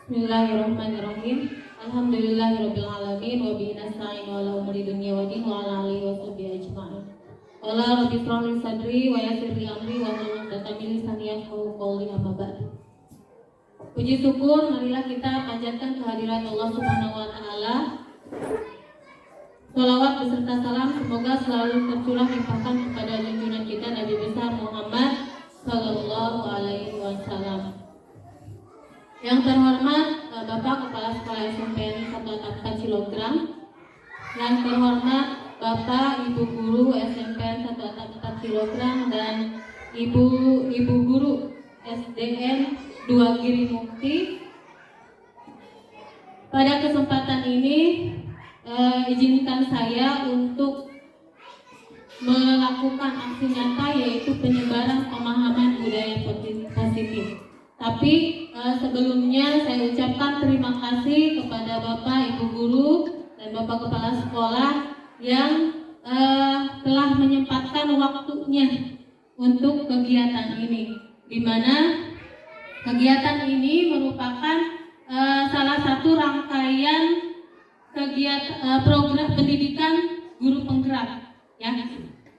Bismillahirrahmanirrahim. Alhamdulillahirabbil alamin wa bihi nasta'in ala umuri dunya wa din wa ala alihi washabihi ajma'in. Qala rabbi shrah li sadri wa yassir li amri wa hlul 'uqdatam min lisani yafqahu qawli amma ba'du. Puji syukur marilah kita panjatkan kehadirat Allah Subhanahu wa taala. Shalawat beserta salam semoga selalu tercurah limpahkan kepada junjungan kita Nabi besar Muhammad sallallahu alaihi wasallam. Yang terhormat Bapak Kepala Sekolah SMPN 1 Atap 4 Cilogram, yang terhormat Bapak Ibu Guru SMPN 1 Atap 4 Cilogram dan Ibu Guru SDN 2 Giri Mukti. Pada kesempatan ini izinkan saya untuk melakukan aksi nyata, yaitu penyebaran pemahaman budaya positif. Tapi sebelumnya saya ucapkan terima kasih kepada Bapak Ibu Guru dan Bapak Kepala Sekolah yang telah menyempatkan waktunya untuk kegiatan ini, di mana kegiatan ini merupakan salah satu rangkaian kegiatan program pendidikan guru penggerak, ya,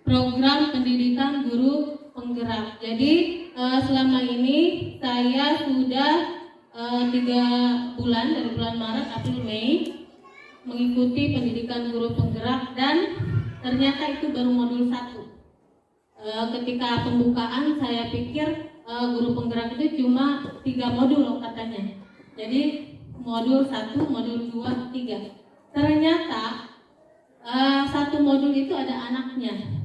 program pendidikan guru penggerak. Jadi selama ini saya sudah 3 bulan, dari bulan Maret, April, Mei mengikuti pendidikan guru penggerak, dan ternyata itu baru modul 1. Ketika pembukaan saya pikir guru penggerak itu cuma 3 modul katanya. Jadi modul 1, modul 2, 3. Ternyata 1 modul itu ada anaknya.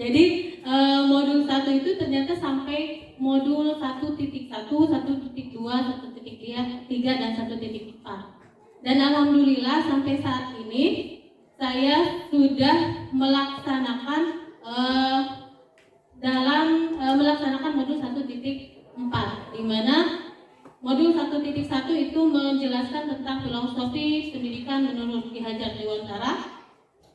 Jadi modul 1 itu ternyata sampai modul 1.1, 1.2, 1.3 dan 1.4. Dan alhamdulillah sampai saat ini saya sudah melaksanakan melaksanakan modul 1.4, di mana modul 1.1 itu menjelaskan tentang filosofi pendidikan menurut Ki Hajar Dewantara.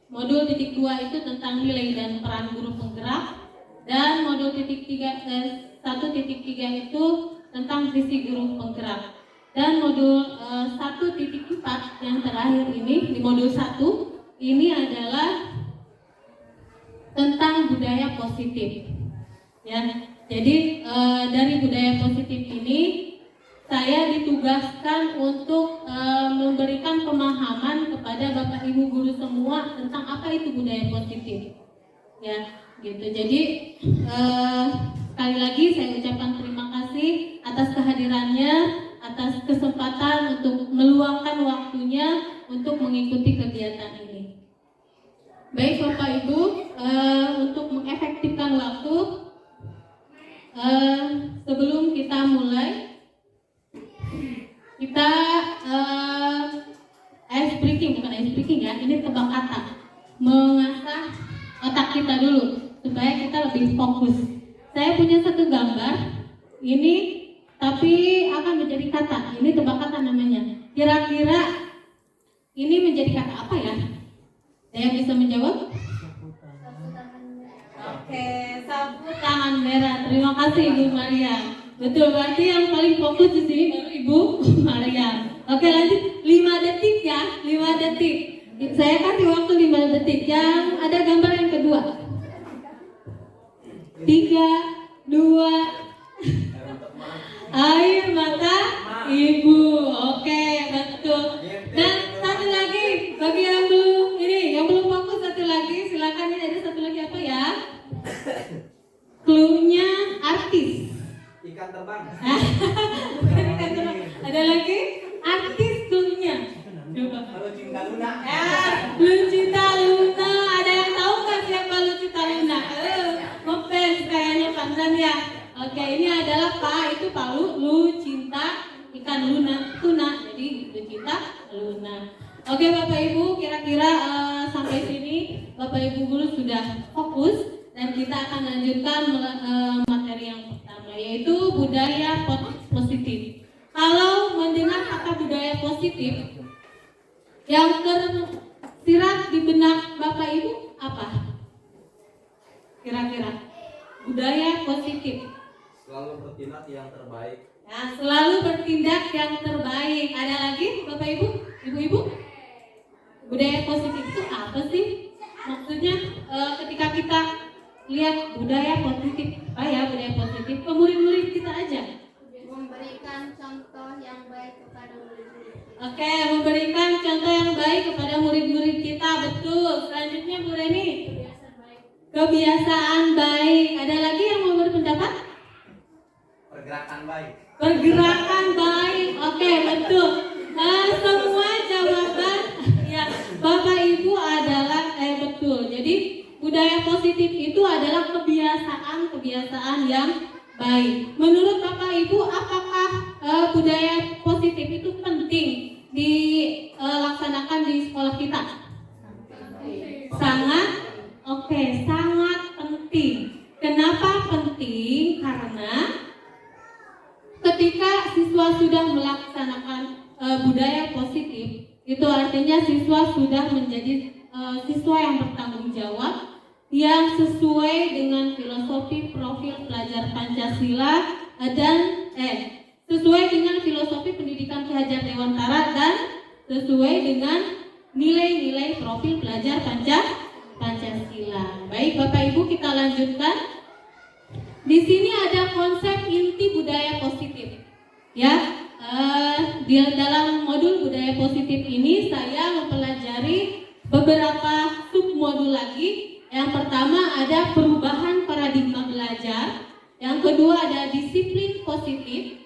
Modul 2 itu tentang nilai dan peran guru penggerak, dan modul 1.3 itu tentang visi guru penggerak. Dan modul 1.4 yang terakhir ini, di modul 1 ini adalah tentang budaya positif, ya. Jadi dari budaya positif ini saya ditugaskan untuk memberikan pemahaman kepada Bapak Ibu guru semua tentang apa itu budaya positif, ya, gitu. Jadi sekali lagi saya ucapkan terima kasih atas kehadirannya, atas kesempatan untuk meluangkan waktunya untuk mengikuti kegiatan ini. Baik Bapak Ibu, untuk mengefektifkan waktu, sebelum kita mulai, kita ice breaking, bukan ice breaking ya, ini tebak kata, mengasah otak kita dulu supaya kita lebih fokus. Saya punya 1 gambar ini, tapi akan menjadi kata. Ini tebak kata namanya. Kira-kira ini menjadi kata apa ya? Ada yang bisa menjawab? Oke, sapu tangan merah. Terima kasih Ibu Maria. Betul, berarti yang paling fokus di sini baru Ibu Maria. Oke, lanjut. 5 detik ya, 5 detik. Saya kasih waktu 5 detik. Yang ada gambar yang kedua. 3, 2, air mata Ibu. Oke, betul. Dan satu lagi, bagi yang belum fokus, satu lagi, silakan. Ini ada satu lagi apa ya? Cluenya artis. Ikan terbang. Bukan ikan terbang. Ada lagi artis cluenya. Coba. Lucinta Luna. Lucinta Luna. Ada yang tahu nggak siapa Lucinta Luna? Ngefans kayaknya Pandan ya. Oke, ini adalah itu Lucinta ikan tuna. Jadi Lucinta Luna. Oke Bapak Ibu, kira-kira sampai sini Bapak Ibu guru sudah fokus, dan kita akan lanjutkan materi yang pertama, yaitu budaya positif. Kalau mendengar kata budaya positif, yang tersirat di benak Bapak Ibu apa? Kira-kira budaya positif. Selalu bertindak yang terbaik. Ya, selalu bertindak yang terbaik. Ada lagi Bapak Ibu? Ibu-ibu? Budaya positif itu apa sih? Maksudnya ketika kita lihat budaya positif, apa ya budaya positif ke murid-murid kita aja? Memberikan contoh yang baik kepada murid-murid. Oke, memberikan contoh yang baik kepada murid-murid kita, betul. Selanjutnya Bu Reni, Kebiasaan baik. kebiasaan baik. Ada lagi yang mau berpendapat? Pergerakan baik. Pergerakan baik, oke betul. Semua jawaban ya Bapak Ibu adalah betul. Jadi budaya positif itu adalah kebiasaan yang baik. Menurut Bapak Ibu, apakah budaya positif itu penting dilaksanakan di sekolah kita? Sangat, sangat penting. Kenapa penting? Karena ketika siswa sudah melaksanakan budaya positif, itu artinya siswa sudah menjadi siswa yang bertanggung jawab, yang sesuai dengan filosofi profil pelajar Pancasila dan sesuai dengan filosofi pendidikan Ki Hajar Dewantara dan sesuai dengan nilai-nilai profil pelajar Pancasila. Baik Bapak Ibu, kita lanjutkan. Di sini ada konsep inti budaya positif. Ya, di dalam modul budaya positif ini saya mempelajari beberapa submodul lagi. Yang pertama ada perubahan paradigma belajar. Yang kedua ada disiplin positif.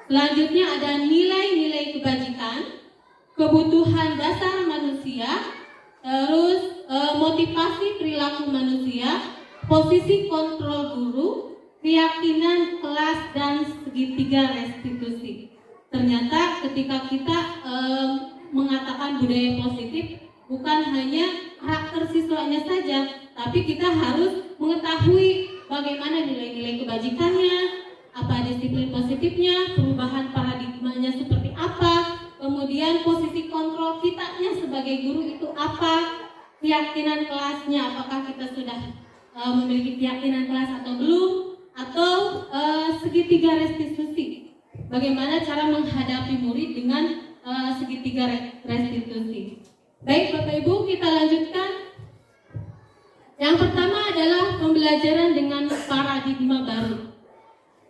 Selanjutnya ada nilai-nilai kebajikan, kebutuhan dasar manusia, terus motivasi perilaku manusia, posisi kontrol guru, keyakinan kelas dan segitiga restitusi. Ternyata ketika kita mengatakan budaya positif, bukan hanya karakter siswanya saja, tapi kita harus mengetahui bagaimana nilai-nilai kebajikannya, apa disiplin positifnya, perubahan paradigmanya seperti apa, kemudian posisi kontrol kitanya sebagai guru itu apa, keyakinan kelasnya, apakah kita sudah memiliki keyakinan kelas atau belum, atau segitiga restitusi, bagaimana cara menghadapi murid dengan segitiga restitusi. Baik Bapak Ibu, kita lanjutkan. Yang pertama adalah pembelajaran dengan paradigma baru.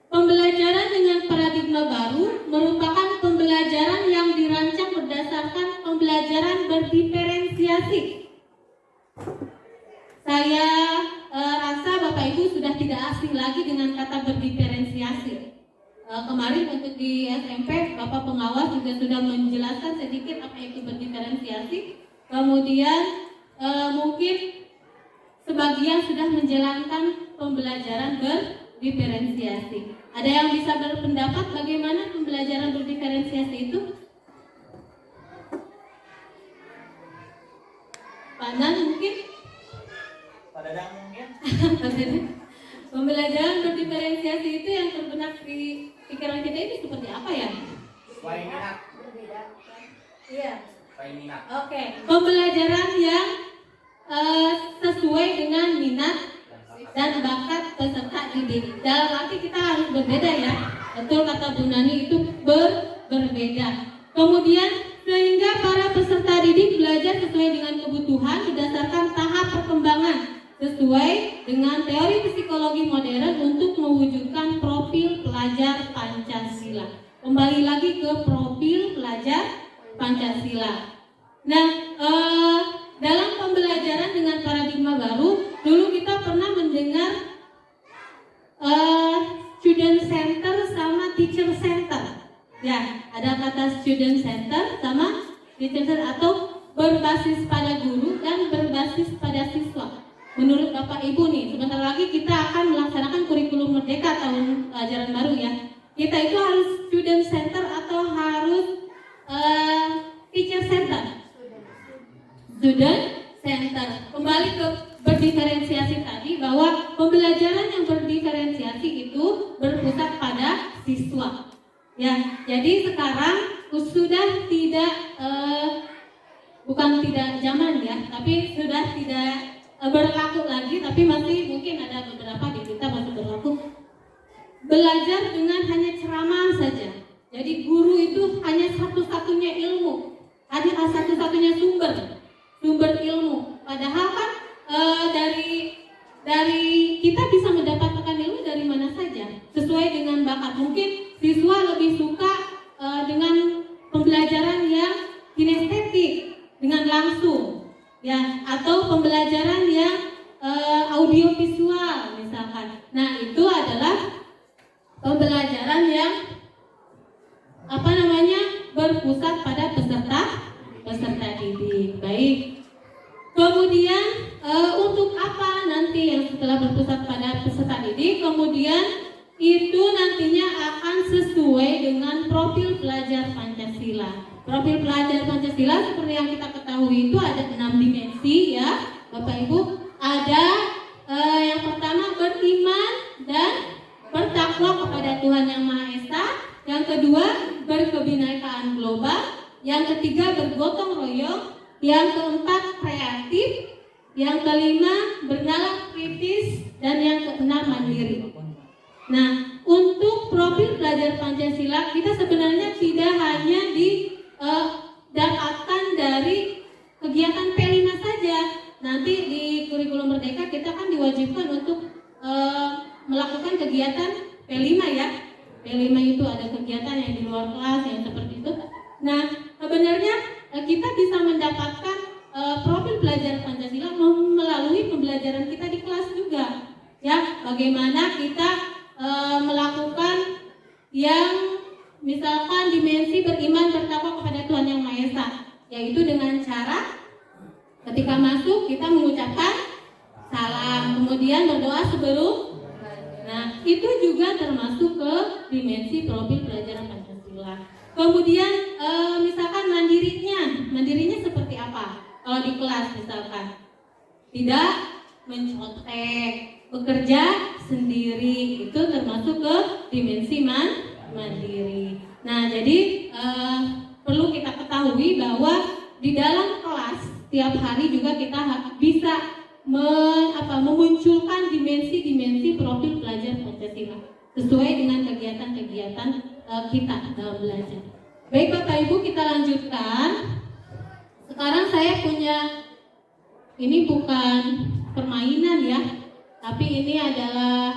Pembelajaran dengan paradigma baru merupakan pembelajaran yang dirancang berdasarkan pembelajaran berdiferensiasi. Saya rasa Bapak Ibu sudah tidak asing lagi dengan kata berdiferensiasi. Kemarin untuk di SMP Bapak pengawas juga sudah menjelaskan sedikit apa itu berdiferensiasi. Kemudian mungkin sebagian sudah menjalankan pembelajaran berdiferensiasi. Ada yang bisa berpendapat bagaimana pembelajaran berdiferensiasi itu? Pak Nan mungkin? Pak Dadang mungkin? Pembelajaran berdiferensiasi itu yang terbenak di pikiran kita ini seperti apa ya? Sesuai minat. Iya. Sesuai minat. Oke. Pembelajaran yang sesuai dengan minat dan bakat peserta didik. Dalam arti kita harus berbeda ya. Betul kata Bu Nani, itu berbeda. Kemudian sehingga para peserta didik belajar sesuai dengan kebutuhan berdasarkan tahap perkembangan sesuai dengan teori psikologi modern untuk mewujudkan profil pelajar Pancasila. Kembali lagi ke profil pelajar Pancasila. Nah, dalam pembelajaran dengan paradigma baru, dulu kita pernah mendengar student center sama teacher center. Ya, ada kata student center sama teacher center atau berbasis pada guru dan berbasis pada siswa. Menurut Bapak Ibu nih, sebentar lagi kita akan melaksanakan kurikulum merdeka tahun ajaran baru ya. Kita itu harus student center atau harus teacher center? Student center. Kembali ke berdiferensiasi tadi, bahwa pembelajaran yang berdiferensiasi itu berpusat pada siswa. Ya, jadi sekarang sudah tidak bukan tidak zaman ya, tapi sudah tidak berlaku lagi, tapi masih mungkin ada beberapa di kita masih berlaku. belajar dengan hanya ceramah saja. Jadi guru itu hanya satu-satunya ilmu, hanya satu-satunya sumber ilmu. Padahal kan dari kita bisa mendapatkan ilmu dari mana saja, sesuai dengan bakat. Mungkin siswa lebih suka dengan pembelajaran yang kinestetik, dengan langsung, ya, atau pembelajaran yang audio visual misalkan. Nah, itu adalah pembelajaran yang berpusat pada peserta didik. Baik. Kemudian untuk apa nanti yang setelah berpusat pada peserta didik? Kemudian itu nantinya akan sesuai dengan profil pelajar Pancasila. Profil pelajar Pancasila seperti yang kita ketahui itu ada 6 dimensi, ya, Bapak Ibu. Ada yang pertama beriman dan bertakwa kepada Tuhan Yang Maha Esa. Yang kedua berkebinekaan global. Yang ketiga bergotong royong. Yang keempat kreatif. Yang kelima bernalar kritis. Dan yang keenam mandiri. Nah, untuk profil pelajar Pancasila kita sebenarnya tidak hanya didapatkan dari kegiatan P5 saja. Nanti di kurikulum Merdeka kita kan diwajibkan untuk melakukan kegiatan P5, ya. P5 itu ada kegiatan yang di luar kelas yang seperti itu. Nah, sebenarnya kita bisa mendapatkan profil pelajar Pancasila melalui pembelajaran kita di kelas juga, ya. Bagaimana kita melakukan yang misalkan dimensi beriman bertakwa kepada Tuhan Yang Maha Esa, yaitu dengan cara ketika masuk kita mengucapkan salam, kemudian berdoa sebelum. Nah, itu juga termasuk ke dimensi profil pelajaran Pancasila. Kemudian misalkan mandirinya seperti apa? Kalau di kelas misalkan tidak mencontek, bekerja sendiri, itu termasuk ke dimensi mandiri. Nah, jadi perlu kita ketahui bahwa di dalam kelas tiap hari juga kita bisa memunculkan dimensi-dimensi profil pelajar Pancasila sesuai dengan kegiatan-kegiatan kita dalam belajar. Baik Bapak Ibu, kita lanjutkan. Sekarang saya punya, ini bukan permainan ya, tapi ini adalah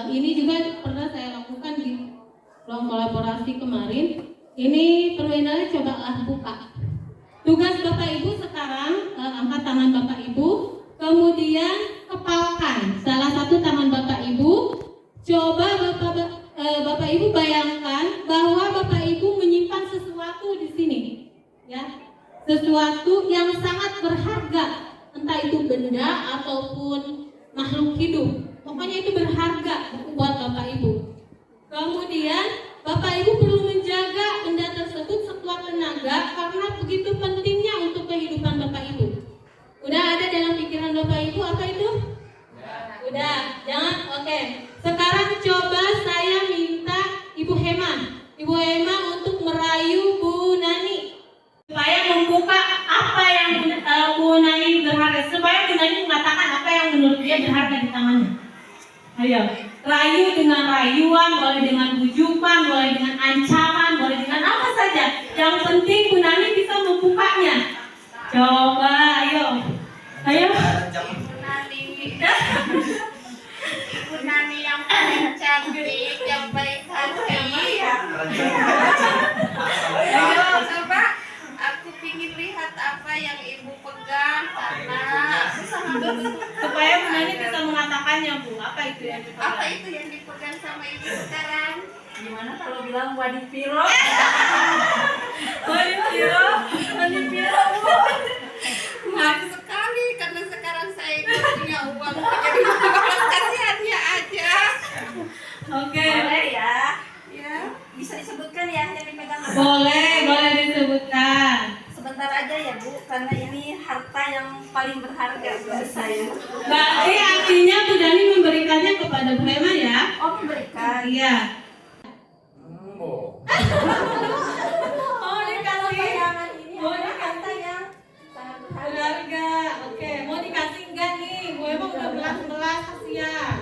ini juga pernah saya lakukan di ruang kolaborasi kemarin. Ini permainannya, cobalah buka. Tugas Bapak Ibu sekarang, angkat tangan Bapak Ibu, kemudian kepalkan salah satu tangan Bapak Ibu. Coba Bapak Ibu bayangkan bahwa Bapak Ibu menyimpan sesuatu di sini, ya, sesuatu yang sangat berharga, entah itu benda ataupun makhluk hidup. Pokoknya itu berharga buat Bapak Ibu. Kemudian Bapak Ibu perlu menjaga benda tersebut sekuat tenaga karena begitu pentingnya untuk kehidupan Bapak Ibu. Udah ada dalam pikiran Bapak Ibu apa itu? Udah, jangan. Oke. Sekarang coba saya minta Ibu Hema untuk merayu Bu Nani supaya membuka apa yang Bu Nani berharga, supaya Bu Nani mengatakan apa yang menurut dia berharga di tangannya. Ayo, rayu dengan rayuan, boleh dengan bujukan, boleh dengan ancaman, boleh dengan apa saja. Yang penting Bu Nani bisa membukanya. Coba, ayo. Ibu Nani yang paling cantik, yang baik hati. Ayo, coba aku ingin lihat apa yang Ibu pegang karena Supaya Bu Nani bisa mengatakannya, Bu. Apa itu yang dipegang? apa itu yang dipegang sama Ibu sekarang? Gimana kalau bilang wadipiro? Wadipiro, Bu. Maaf sekali karena sekarang saya nggak punya uang, jadi balas kasihannya aja. Oke. Boleh ya? Ya. Bisa disebutkan ya yang dipegang? Boleh disebutkan. Sebentar aja ya Bu, karena ini harta yang paling berharga buat saya. Berarti artinya Bu Dani memberikannya kepada Bu Hema, ya? Oh, memberikan. Iya. Oh. Oh, dikasih. Bayangan ini Oh, adalah dikasih. harta yang sangat berharga. Berharga. Oke, mau dikasih enggak nih? Bu Hema udah belas-belas, kasihan.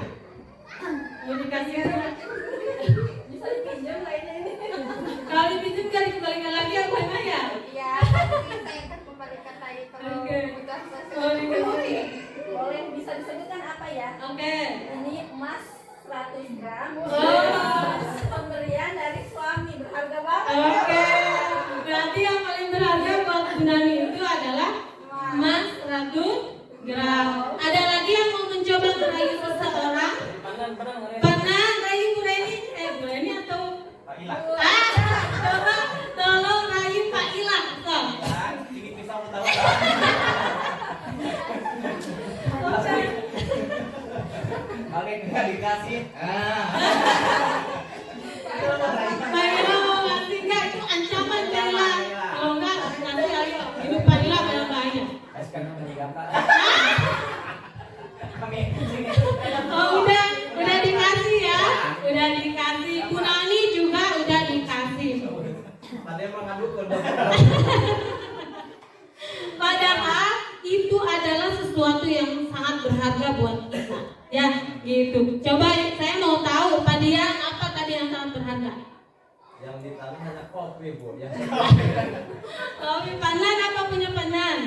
Mau dikasih enggak? bisa disebutkan apa ya? Oke. Ini emas 100 gram. Oh. Pemberian dari suami berharga banget. Oke. Berarti yang paling berharga buat Bu Nani itu adalah emas 100 gram. Ada lagi yang mau mencoba merayu seseorang? Pernah rayu Bu Reni? Bu Reni atau Pak Ilah. coba tolong rayu Pak Ilah. So. Ilah, ini pisau tahu. Oke, nggak dikasih. Pak Ilah mau ngasih nggak? Itu ancaman Pak Ilah. Kalau nggak nanti ayo hidup Pak Ilah banyak bahaya. Kami sini. Oh udah dikasih ya, udah dikasih. Bu Nani juga udah dikasih. Padahal mengadukun. Padahal itu adalah sesuatu yang sangat berharga buat kita. Ya, gitu. Coba saya mau tahu Pak Dian apa tadi yang sangat berharga? Yang ditaruh hanya kopi, Bu. Yang Kopi pandan apa punya pandan?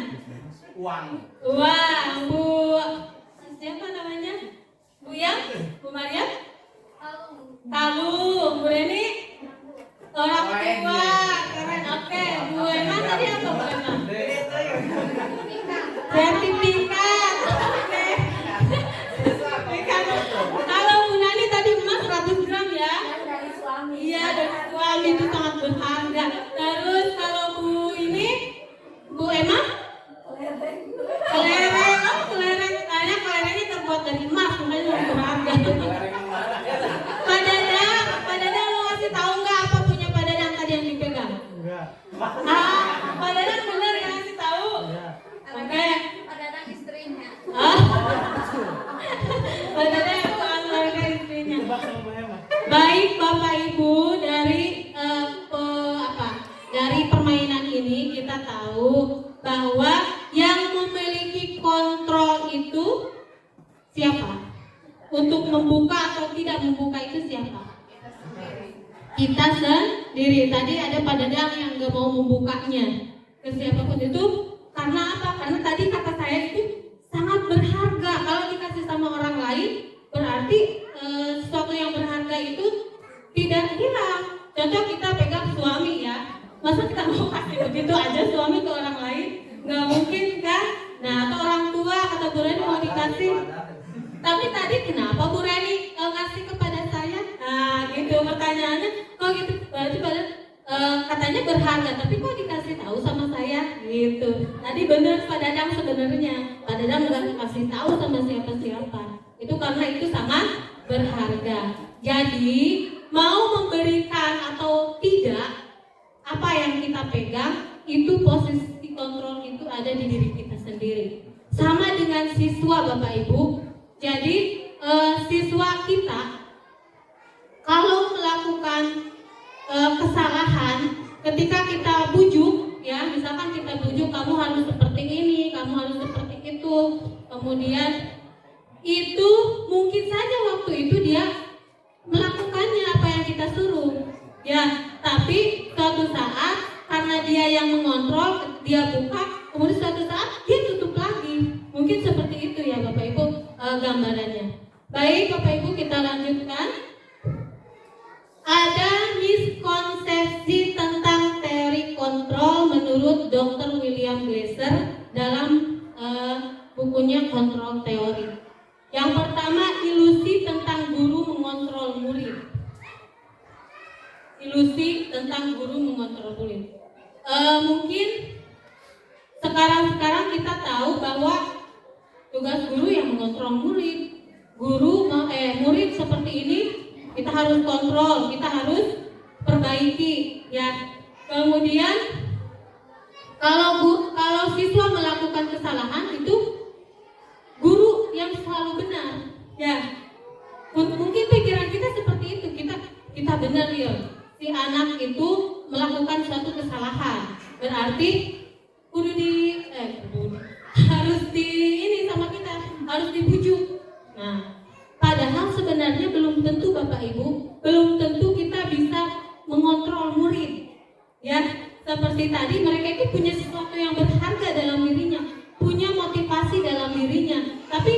Uang. Wah, Bu siapa namanya? Bu Yang? Bu Maria? Kalung. Bu Reni? Orang tua. Keren. Oke. Bu Emma tadi apa Bu Emma? Sertifikat. Oke. Kalau Bu Nani tadi emas 100 gram ya? Dari suami. Iya, dari suami itu sangat berharga. Terus kalau Bu ini, Bu Emma? Kelereng, kelereng. Kayaknya kelerengnya terbuat dari emas, makanya lebih berharga. Pak Dadang mau ngasih tahu nggak apa punya Pak Dadang tadi yang dipegang? enggak. Pak Dadang bener yang ngasih tahu? Oke. Pak Dadang istrinya. Pak Dadang soal keluarga istrinya. Tebak sama Bu Emma. Baik Bapak Ibu, dari dari permainan ini kita tahu bahwa yang memiliki kontrol itu siapa? Untuk membuka atau tidak membuka itu siapa? Kita sendiri. Tadi ada Pak Dadang yang nggak mau membukanya ke siapapun itu karena apa? Karena tadi kata saya itu sangat berharga. Kalau dikasih sama orang lain berarti sesuatu yang berharga itu tidak hilang. Contoh kita pegang suami ya, masa kita mau kasih begitu aja suami ke orang lain? Nggak mungkin kan? Nah, atau orang tua kata Bu Reni mau dikasih. Tapi tadi kenapa Bu Reni ngasih kepada saya? Nah, gitu pertanyaannya. Kok gitu? Berarti katanya berharga, tapi kok dikasih tahu sama saya? Gitu. Tadi benar Pak Dadang sebenarnya. Pak Dadang nggak kasih tahu sama siapa-siapa. Itu karena itu sangat berharga. Jadi mau memberikan atau tidak, apa yang kita pegang itu posisi kontrol itu ada di diri kita sendiri. Sama dengan siswa Bapak Ibu. Jadi siswa kita kalau melakukan kesalahan, ketika kita bujuk, ya misalkan kita bujuk kamu harus seperti ini, kamu harus seperti itu, kemudian itu mungkin saja waktu itu dia melakukannya apa yang kita suruh, ya. Tapi suatu saat karena dia yang mengontrol, dia buka, kemudian suatu saat dia tutup lagi. Mungkin seperti itu ya Bapak Ibu gambarannya. Baik Bapak Ibu, kita lanjutkan. Ada miskonsepsi tentang teori kontrol menurut Dr. William Glasser dalam bukunya Kontrol Teori. Yang pertama, ilusi tentang guru mengontrol murid. Ilusi tentang guru mengontrol murid. Mungkin sekarang kita tahu bahwa tugas guru yang mengontrol murid. Murid seperti ini kita harus kontrol, kita harus perbaiki, ya. Kemudian kalau siswa melakukan kesalahan itu guru yang selalu benar, ya. Mungkin pikiran kita seperti itu, kita benar ya. Si anak itu melakukan suatu kesalahan, berarti harus harus dibujuk. Nah, padahal sebenarnya belum tentu Bapak Ibu, belum tentu kita bisa mengontrol murid. Ya, seperti tadi mereka itu punya sesuatu yang berharga dalam dirinya, punya motivasi dalam dirinya. Tapi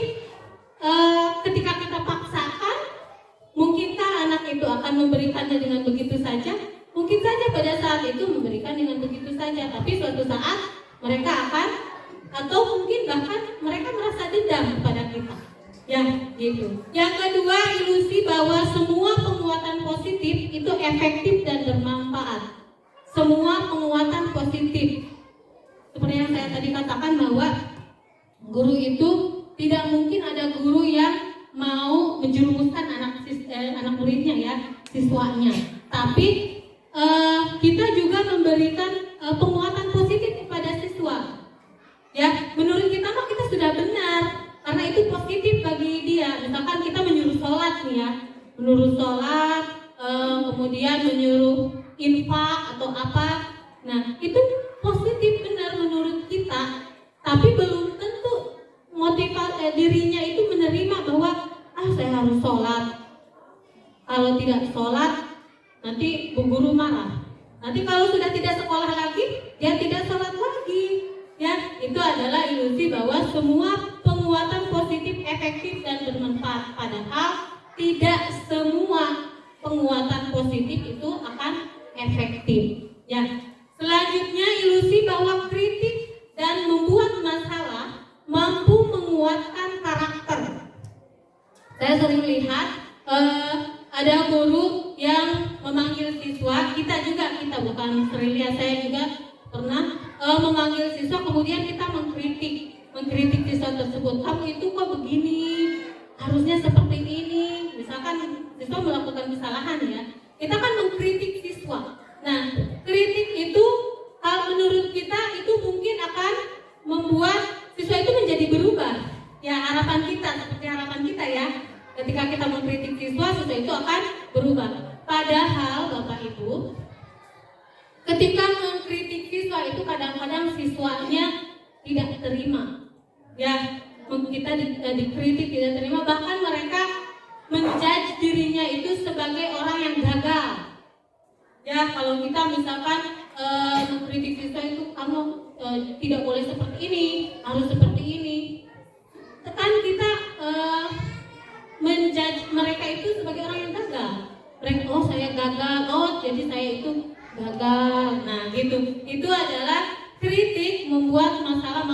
pada saat itu memberikan dengan begitu saja, tapi suatu saat mereka akan, atau mungkin bahkan mereka merasa dendam kepada kita. Ya, gitu. Yang kedua, ilusi bahwa semua penguatan positif itu efektif dan bermanfaat. Semua penguatan positif. Seperti yang saya tadi katakan bahwa guru itu tidak mungkin ada guru yang mau menjerumuskan anak muridnya ya, siswanya. Tapi kita juga memberikan penguatan positif kepada siswa. Ya, menurut kita mah kita sudah benar karena itu positif bagi dia. Misalkan kita menyuruh sholat nih ya, menyuruh sholat, kemudian menyuruh infak atau apa. Nah, itu positif benar menurut kita, tapi belum tentu motivasi dirinya itu menerima bahwa saya harus sholat. Kalau tidak sholat nanti bu guru marah. Nanti kalau sudah tidak sekolah lagi, dia tidak sholat lagi. Ya, itu adalah ilusi bahwa semua penguatan positif efektif dan bermanfaat. Padahal tidak semua penguatan positif itu akan efektif. Ya. Selanjutnya ilusi bahwa kritik dan membuat masalah mampu menguatkan karakter. Saya sering lihat ada guru yang memanggil siswa, kita bukan sering lihat, saya juga pernah memanggil siswa, kemudian kita mengkritik siswa tersebut. Kamu itu kok begini, harusnya seperti ini. Misalkan siswa melakukan kesalahan ya, kita kan mengkritik siswa. Nah, kritik itu menurut kita itu mungkin akan membuat siswa itu menjadi berubah. Ya, harapan kita, seperti harapan kita ya. Ketika kita mengkritik siswa itu akan berubah. Padahal Bapak Ibu, ketika mengkritik siswa itu kadang-kadang siswanya tidak terima. Ya, kita dikritik tidak terima, bahkan mereka menjudge dirinya itu sebagai orang yang gagal. Ya, kalau kita misalkan mengkritik siswa itu kamu tidak boleh seperti ini, harus seperti ini. Kan kita menjudge mereka itu sebagai orang yang gagal. Mereka, oh saya gagal, oh jadi saya itu gagal. Nah gitu, itu adalah kritik membuat masalah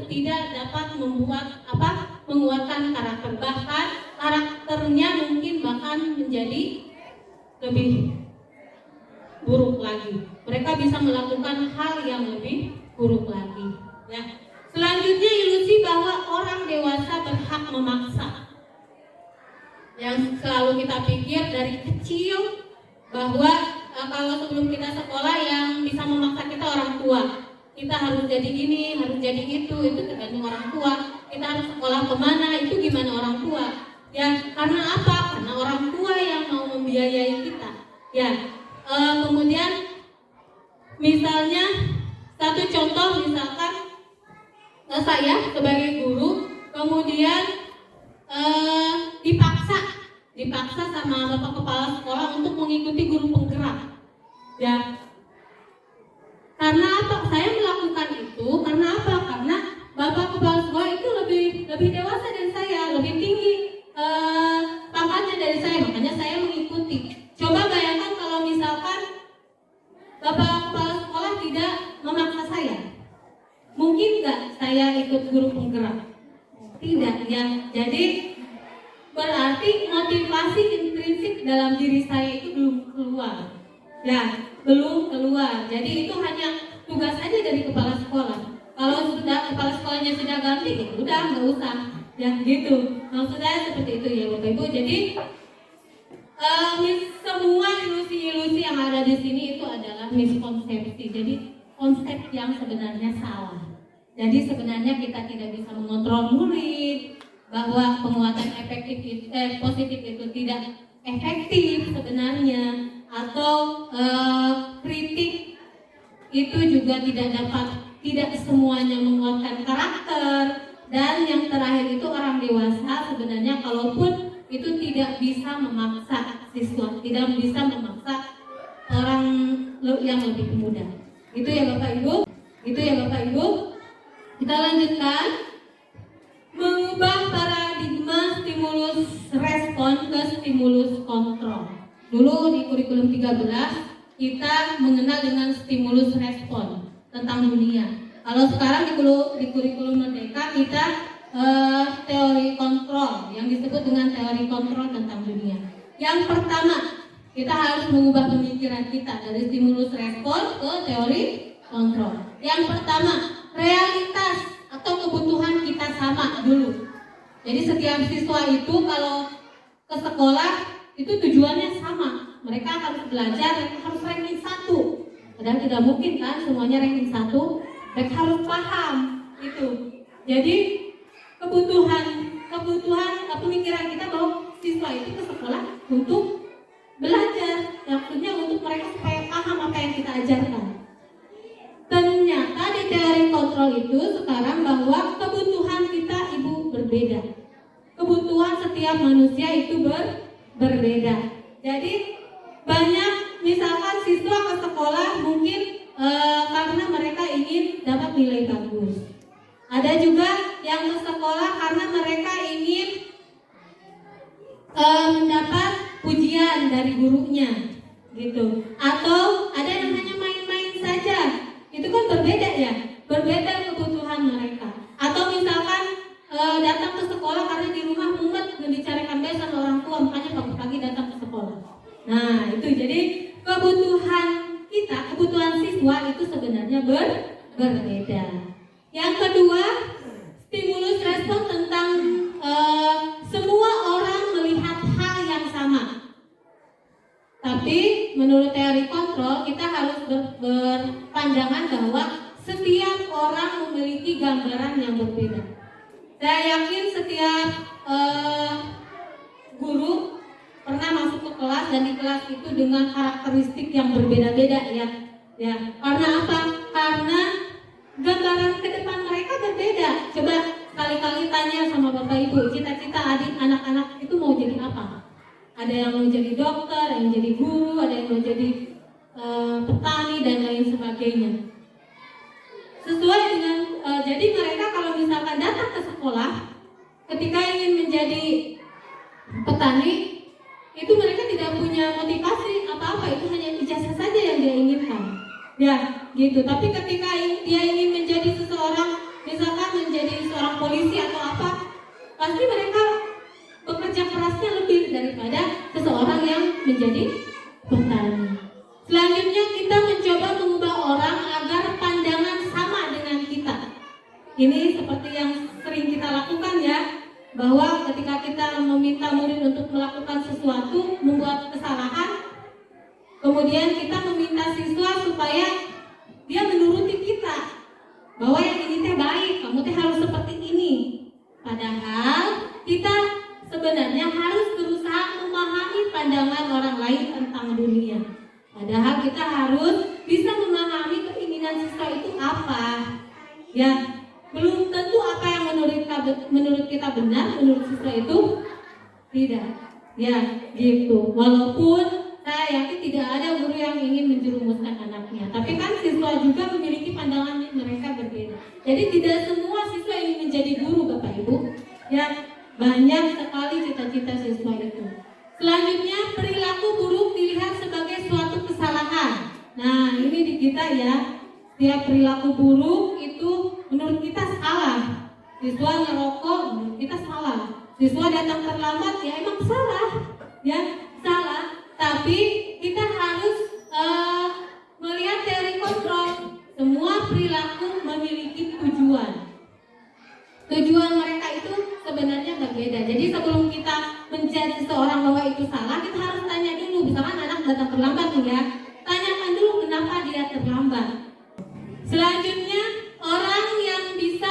tidak dapat membuat menguatkan karakter, bahkan karakternya mungkin bahkan menjadi lebih buruk lagi. Mereka bisa melakukan hal yang lebih buruk lagi. Ya. Selanjutnya ilusi bahwa orang dewasa berhak memaksa. Yang selalu kita pikir dari kecil bahwa kalau sebelum kita sekolah yang bisa memaksa kita orang tua. Kita harus jadi ini, harus jadi itu tergantung orang tua. Kita harus sekolah kemana, itu gimana orang tua. Ya, karena apa? Karena orang tua yang mau membiayai kita. Ya, kemudian misalnya satu contoh, misalkan saya sebagai guru kemudian dipaksa sama bapak kepala sekolah untuk mengikuti guru penggerak. Ya, karena apa? Saya melakukan itu karena apa? Karena bapak kepala sekolah itu lebih dewasa dari saya, lebih tinggi pangkatnya dari saya, makanya saya mengikuti. Coba bayangkan kalau misalkan bapak kepala sekolah tidak memaksa saya, mungkin nggak saya ikut guru penggerak? Tidak ya. Jadi berarti motivasi intrinsik dalam diri saya itu belum keluar. Ya, belum keluar. Jadi itu hanya tugas saja dari kepala sekolah. Kalau sudah kepala sekolahnya sudah ganti, ya udah nggak usah. Ya gitu. Maksud saya seperti itu ya Bapak Ibu. Jadi semua ilusi-ilusi yang ada di sini itu adalah miskonsepsi. Jadi konsep yang sebenarnya salah. Jadi sebenarnya kita tidak bisa mengontrol murid, bahwa penguatan positif itu tidak efektif sebenarnya, atau kritik itu juga tidak semuanya menguatkan karakter. Dan yang terakhir itu orang dewasa sebenarnya kalaupun itu tidak bisa memaksa siswa, tidak bisa memaksa orang yang lebih muda. Itu ya Bapak Ibu. Kita lanjutkan. Mengubah paradigma stimulus respon ke stimulus kontrol. Dulu di kurikulum 13 kita mengenal dengan stimulus respon tentang dunia. Kalau sekarang di kurikulum Merdeka kita teori kontrol yang disebut dengan teori kontrol tentang dunia. Yang pertama, kita harus mengubah pemikiran kita dari stimulus respon ke teori kontrol. Yang pertama, realitas atau kebutuhan kita sama dulu. Jadi setiap siswa itu kalau ke sekolah itu tujuannya sama. Mereka harus belajar, harus ranking 1. Padahal tidak mungkin kan semuanya ranking 1. Mereka harus paham itu. Jadi kebutuhan pemikiran kita bahwa siswa itu ke sekolah untuk belajar, maksudnya untuk mereka supaya paham apa yang kita ajarkan. Ternyata di teori kontrol itu sekarang bahwa kebutuhan kita ibu berbeda. Kebutuhan setiap manusia itu berbeda. Jadi banyak misalkan siswa ke sekolah mungkin karena mereka ingin dapat nilai bagus. Ada juga yang ke sekolah karena mereka ingin mendapat pujian dari gurunya, gitu. Atau ada yang hanya main-main saja. Itu kan berbeda ya, berbeda kebutuhan mereka. Atau misalkan datang ke sekolah karena di rumah mumet dicarikan besan orang tua, makanya pagi-pagi datang ke sekolah. Nah itu jadi kebutuhan kita, kebutuhan siswa itu sebenarnya berbeda. Yang kedua, stimulus respon tentang semua orang melihat hal yang sama. Tapi menurut teori kontrol kita harus berpandangan bahwa setiap orang memiliki gambaran yang berbeda. Saya yakin setiap guru pernah masuk ke kelas dan di kelas itu dengan karakteristik yang berbeda-beda ya. Karena apa? Karena gambaran ke depan mereka berbeda. Coba kali-kali tanya sama Bapak Ibu, cita-cita adik anak-anak itu mau jadi apa? Ada yang mau jadi dokter, ada yang jadi guru, ada yang mau jadi petani dan lain sebagainya. Sesuai dengan jadi mereka kalau misalkan datang ke sekolah ketika ingin menjadi petani, itu mereka tidak punya motivasi apa-apa, itu hanya ijazah saja yang dia inginkan. Ya, gitu. Tapi ketika dia ingin menjadi seseorang, misalkan menjadi seorang polisi atau apa, pasti mereka bekerja kerasnya lebih daripada seseorang yang menjadi petani. Selanjutnya kita mencoba mengubah orang agar pandangan sama dengan kita. Ini seperti yang sering kita lakukan ya, bahwa ketika kita meminta murid untuk melakukan sesuatu, membuat kesalahan, kemudian kita meminta siswa supaya dia menuruti kita, bahwa yang ini teh baik, kamu teh harus seperti ini. Padahal kita sebenarnya harus berusaha memahami pandangan orang lain tentang dunia. Padahal kita harus bisa memahami keinginan siswa itu apa. Ya, belum tentu apa yang menurut kita benar, menurut siswa itu tidak. Ya, gitu. Walaupun saya yakin tidak ada guru yang ingin menjerumuskan anaknya, tapi kan siswa juga memiliki pandangan mereka berbeda. Jadi tidak semua siswa ingin menjadi guru, Bapak Ibu. Ya, banyak sekali cita-cita siswa itu. Selanjutnya, perilaku buruk dilihat sebagai suatu kesalahan. Nah, ini di kita ya, setiap perilaku buruk itu menurut kita salah. Siswa ngerokok, menurut kita salah. Siswa datang terlambat, ya emang salah. Ya, salah. Tapi kita harus melihat teori kontrol. Semua perilaku memiliki tujuan. Tujuan mereka itu sebenarnya berbeda. Jadi sebelum kita menjadi seseorang bahwa itu salah, kita harus tanya dulu. Misalkan anak datang terlambat nih ya, tanyakan dulu kenapa dia terlambat. Selanjutnya, orang lain bisa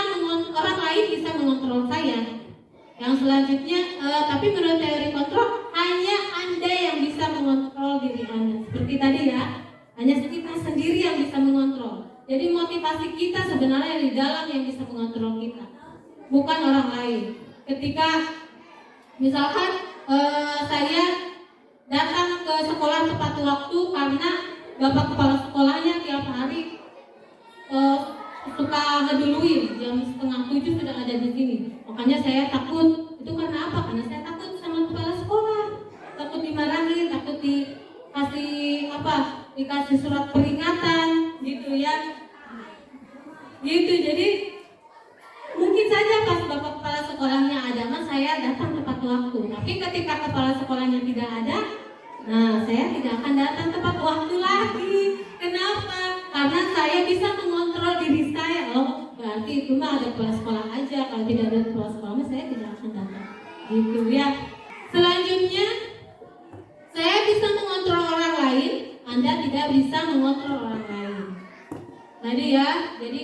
mengontrol saya. Yang selanjutnya, tapi menurut teori kontrol, hanya Anda yang bisa mengontrol diri Anda. Seperti tadi ya, hanya kita sendiri yang bisa mengontrol. Jadi motivasi kita sebenarnya di dalam yang bisa mengontrol kita, bukan orang lain. Ketika misalkan saya datang ke sekolah tepat waktu karena bapak kepala sekolahnya tiap hari suka ngeduluin, jam 6:30 sudah ada di sini. Makanya saya takut. Itu karena apa? Karena saya takut sama kepala sekolah, takut dimarahin, takut dikasih dikasih surat peringatan gitu ya. Gitu, jadi mungkin saja pas bapak kepala sekolahnya ada, mas saya datang tepat waktu. Tapi ketika kepala sekolahnya tidak ada, nah saya tidak akan datang tepat waktu lagi. Kenapa? Karena saya bisa mengontrol diri saya. Oh, berarti itu mah ada kepala sekolah aja. Kalau tidak ada kepala sekolah, saya tidak akan datang. Gitu ya. Selanjutnya, saya bisa mengontrol orang lain. Anda tidak bisa mengontrol orang lain. Tadi ya, jadi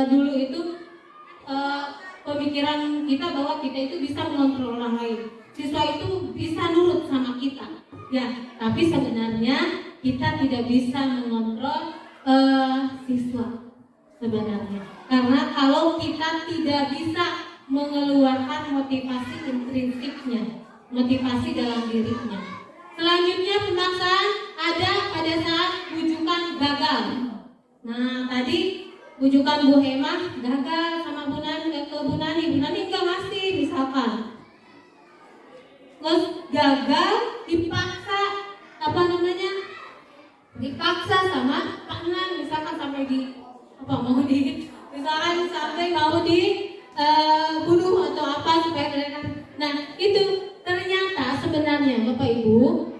dulu itu pemikiran kita bahwa kita itu bisa mengontrol orang lain. Siswa itu bisa nurut sama kita. Ya, tapi sebenarnya kita tidak bisa mengontrol siswa sebenarnya. Karena kalau kita tidak bisa mengeluarkan motivasi intrinsiknya, motivasi dalam dirinya. Selanjutnya pemaksaan ada pada saat bujukan gagal. Nah, tadi bujukan Bu Hemah gagal sama Bu Nani enggak ngasih misalkan. Terus gagal dipaksa dipaksa sama Pak Nan misalkan sampai misalkan sampai mau bunuh atau apa supaya mereka. Nah, itu ternyata sebenarnya Bapak Ibu,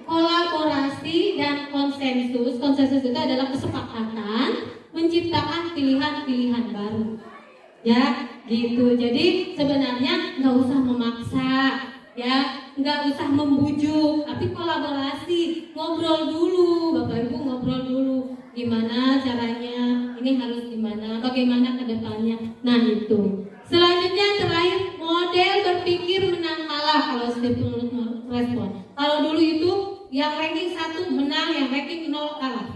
kolaborasi dan konsensus itu adalah kesepakatan menciptakan pilihan-pilihan baru. Ya, gitu. Jadi sebenarnya nggak usah memaksa, ya, nggak usah membujuk, tapi kolaborasi, ngobrol dulu, Bapak Ibu ngobrol dulu, gimana caranya, ini harus gimana, bagaimana ke depannya. Nah itu. Selanjutnya terakhir, model berpikir menang kalah kalau setiap menurut respon. Kalau dulu itu yang ranking 1 menang, yang ranking 0 kalah,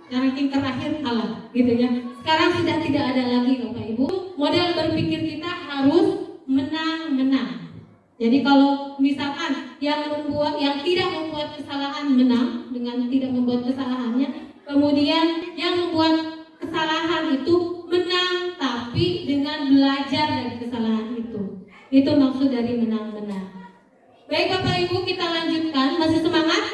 yang ranking terakhir kalah, gitu ya. Sekarang sudah tidak ada lagi Bapak Ibu. Model berpikir kita harus menang-menang. Jadi kalau misalkan yang tidak membuat kesalahan menang dengan tidak membuat kesalahannya, kemudian yang membuat kesalahan itu menang tapi dengan belajar dari kesalahan itu. Itu maksud dari menang-menang. Baik Bapak Ibu, kita lanjutkan. Masih semangat?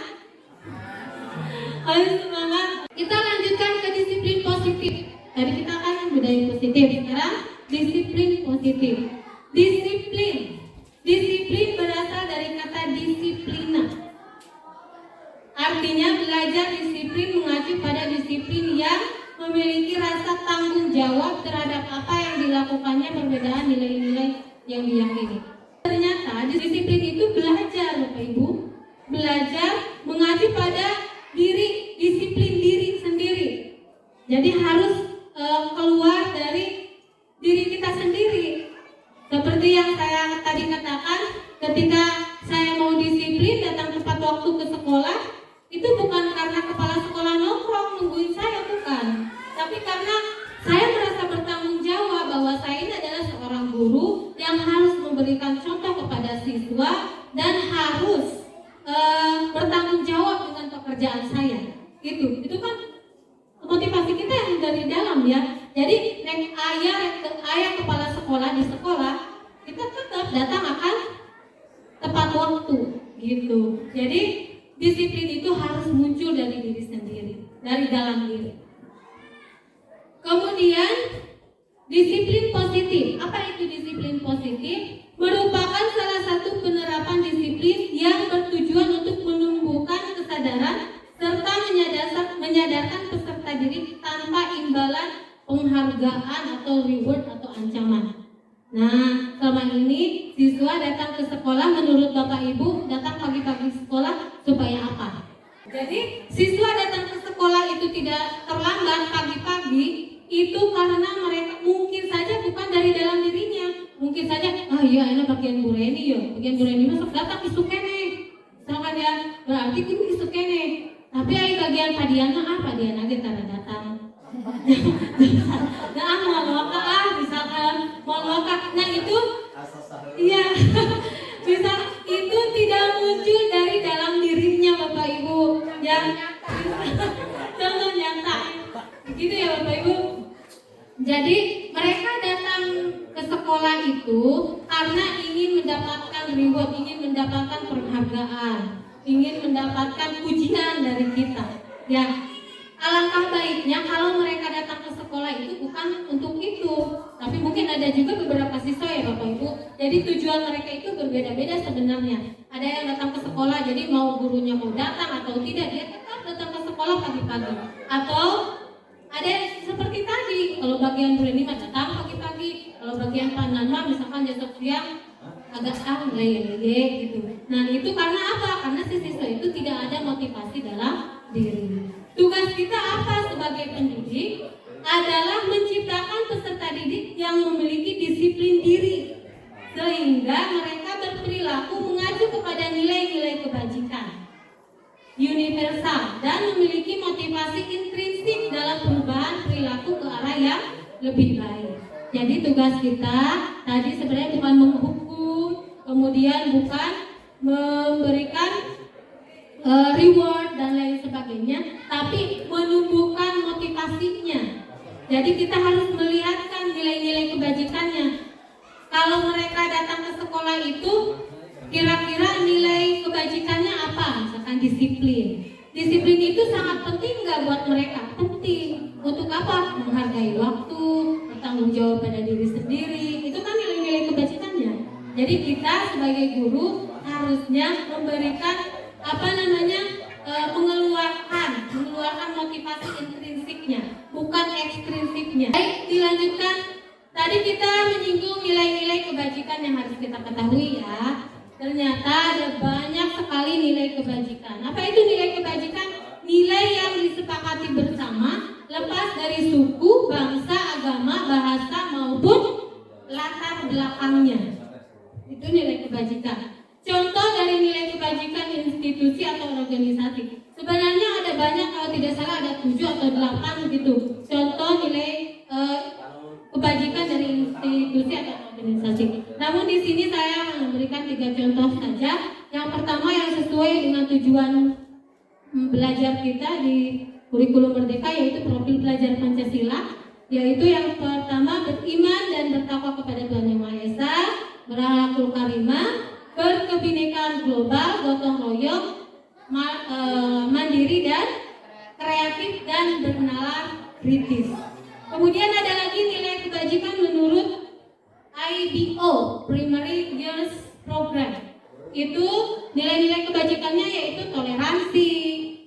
Masih semangat. Kita lanjutkan ke disiplin positif. Tadi kita kan budaya positif, sekarang disiplin positif. Disiplin berasal dari kata disiplina. Artinya belajar disiplin mengacu pada disiplin yang memiliki rasa tanggung jawab terhadap apa yang dilakukannya, perbedaan nilai-nilai yang diyakini. Ternyata disiplin itu belajar Bapak Ibu, belajar mengacu pada disiplin diri sendiri. Jadi harus keluar dari diri kita sendiri. Seperti yang saya tadi katakan, ketika saya mau disiplin datang tepat waktu ke sekolah, itu bukan karena kepala sekolah nongkrong nungguin saya, bukan. Tapi karena saya merasa bertanggung jawab bahwa saya ini adalah seorang guru yang harus memberikan contoh kepada siswa dan harus bertanggung jawab dengan pekerjaan saya. Itu kan motivasi kita yang dari dalam ya. Jadi ayah kepala sekolah di sekolah, kita tetap datang akan tepat waktu gitu. Jadi disiplin itu harus muncul dari diri sendiri, dari dalam diri. Kemudian disiplin positif. Apa itu disiplin positif? Merupakan salah satu penerapan disiplin yang bertujuan untuk menumbuhkan kesadaran serta menyadarkan peserta diri tanpa imbalan penghargaan atau reward atau ancaman. Nah, selama ini siswa datang ke sekolah, menurut Bapak Ibu datang pagi-pagi sekolah supaya apa? Jadi siswa datang ke sekolah itu tidak terlambat pagi-pagi, itu karena mereka mungkin saja bukan dari dalam dirinya. Mungkin saja, iya ini bagian Bu Reni ya, bagian Bu Reni masuk datang isuk kene. Misalkan ya, berarti kudu isuk kene. Tapi ai bagian Padiana apa dia nage tara datang. Nah, mau misalkan mau nah itu iya. Bisa itu tidak muncul dari dalam dirinya Bapak Ibu. Ya. Contoh nyata. Begitu ya Bapak Ibu. Jadi mereka datang ke sekolah itu karena ingin mendapatkan reward, ingin mendapatkan penghargaan, ingin mendapatkan pujian dari kita. Ya, alangkah baiknya kalau mereka datang ke sekolah itu bukan untuk itu, tapi mungkin ada juga beberapa siswa ya Bapak Ibu, jadi tujuan mereka itu berbeda-beda sebenarnya. Ada yang datang ke sekolah jadi mau gurunya mau datang atau tidak, dia tetap datang ke sekolah pagi-pagi. Atau ada yang seperti tadi, kalau bagian Bu Reni datang pagi-pagi, kalau bagian Pak Nanma misalkan besok siang agak leye gitu. Nah itu karena apa? Karena si siswa itu tidak ada motivasi dalam diri. Tugas kita apa sebagai pendidik adalah menciptakan peserta didik yang memiliki disiplin diri, sehingga mereka berperilaku mengacu kepada nilai-nilai kebajikan universal dan memiliki motivasi intrinsik dalam perubahan perilaku ke arah yang lebih baik. Jadi tugas kita tadi sebenarnya bukan menghukum, kemudian bukan memberikan reward dan lain sebagainya, tapi menumbuhkan motivasinya. Jadi kita harus melihatkan nilai-nilai kebajikannya. Kalau mereka datang ke sekolah itu, kira-kira nilai kebajikannya apa? Misalkan disiplin. Disiplin itu sangat penting nggak buat mereka? Penting. Untuk apa? Menghargai waktu, bertanggung jawab pada diri sendiri. Itu kan nilai-nilai kebajikannya. Jadi kita sebagai guru harusnya memberikan mengeluarkan motivasi intrinsiknya, bukan ekstrinsiknya. Baik, dilanjutkan. Tadi kita menyinggung nilai-nilai kebajikan yang harus kita ketahui ya. Ternyata ada banyak sekali nilai kebajikan. Apa itu nilai kebajikan? Nilai yang disepakati bersama, lepas dari suku, bangsa, agama, bahasa maupun latar belakangnya. Itu nilai kebajikan. Contoh dari nilai kebajikan institusi atau organisasi. Sebenarnya ada banyak, kalau tidak salah ada 7 atau 8 gitu. Contoh nilai kebajikan dari institusi atau organisasi. Namun di sini saya memberikan 3 contoh saja. Yang pertama yang sesuai dengan tujuan belajar kita di kurikulum Merdeka, yaitu profil pelajar Pancasila, yaitu yang pertama beriman dan bertakwa kepada Tuhan Yang Maha Esa, berakhlakul karimah, berkebinekaan global, gotong royong, mandiri dan kreatif dan bernalar kritis. Kemudian ada lagi nilai kebajikan menurut IBO, Primary Girls Program. Itu nilai-nilai kebajikannya yaitu toleransi,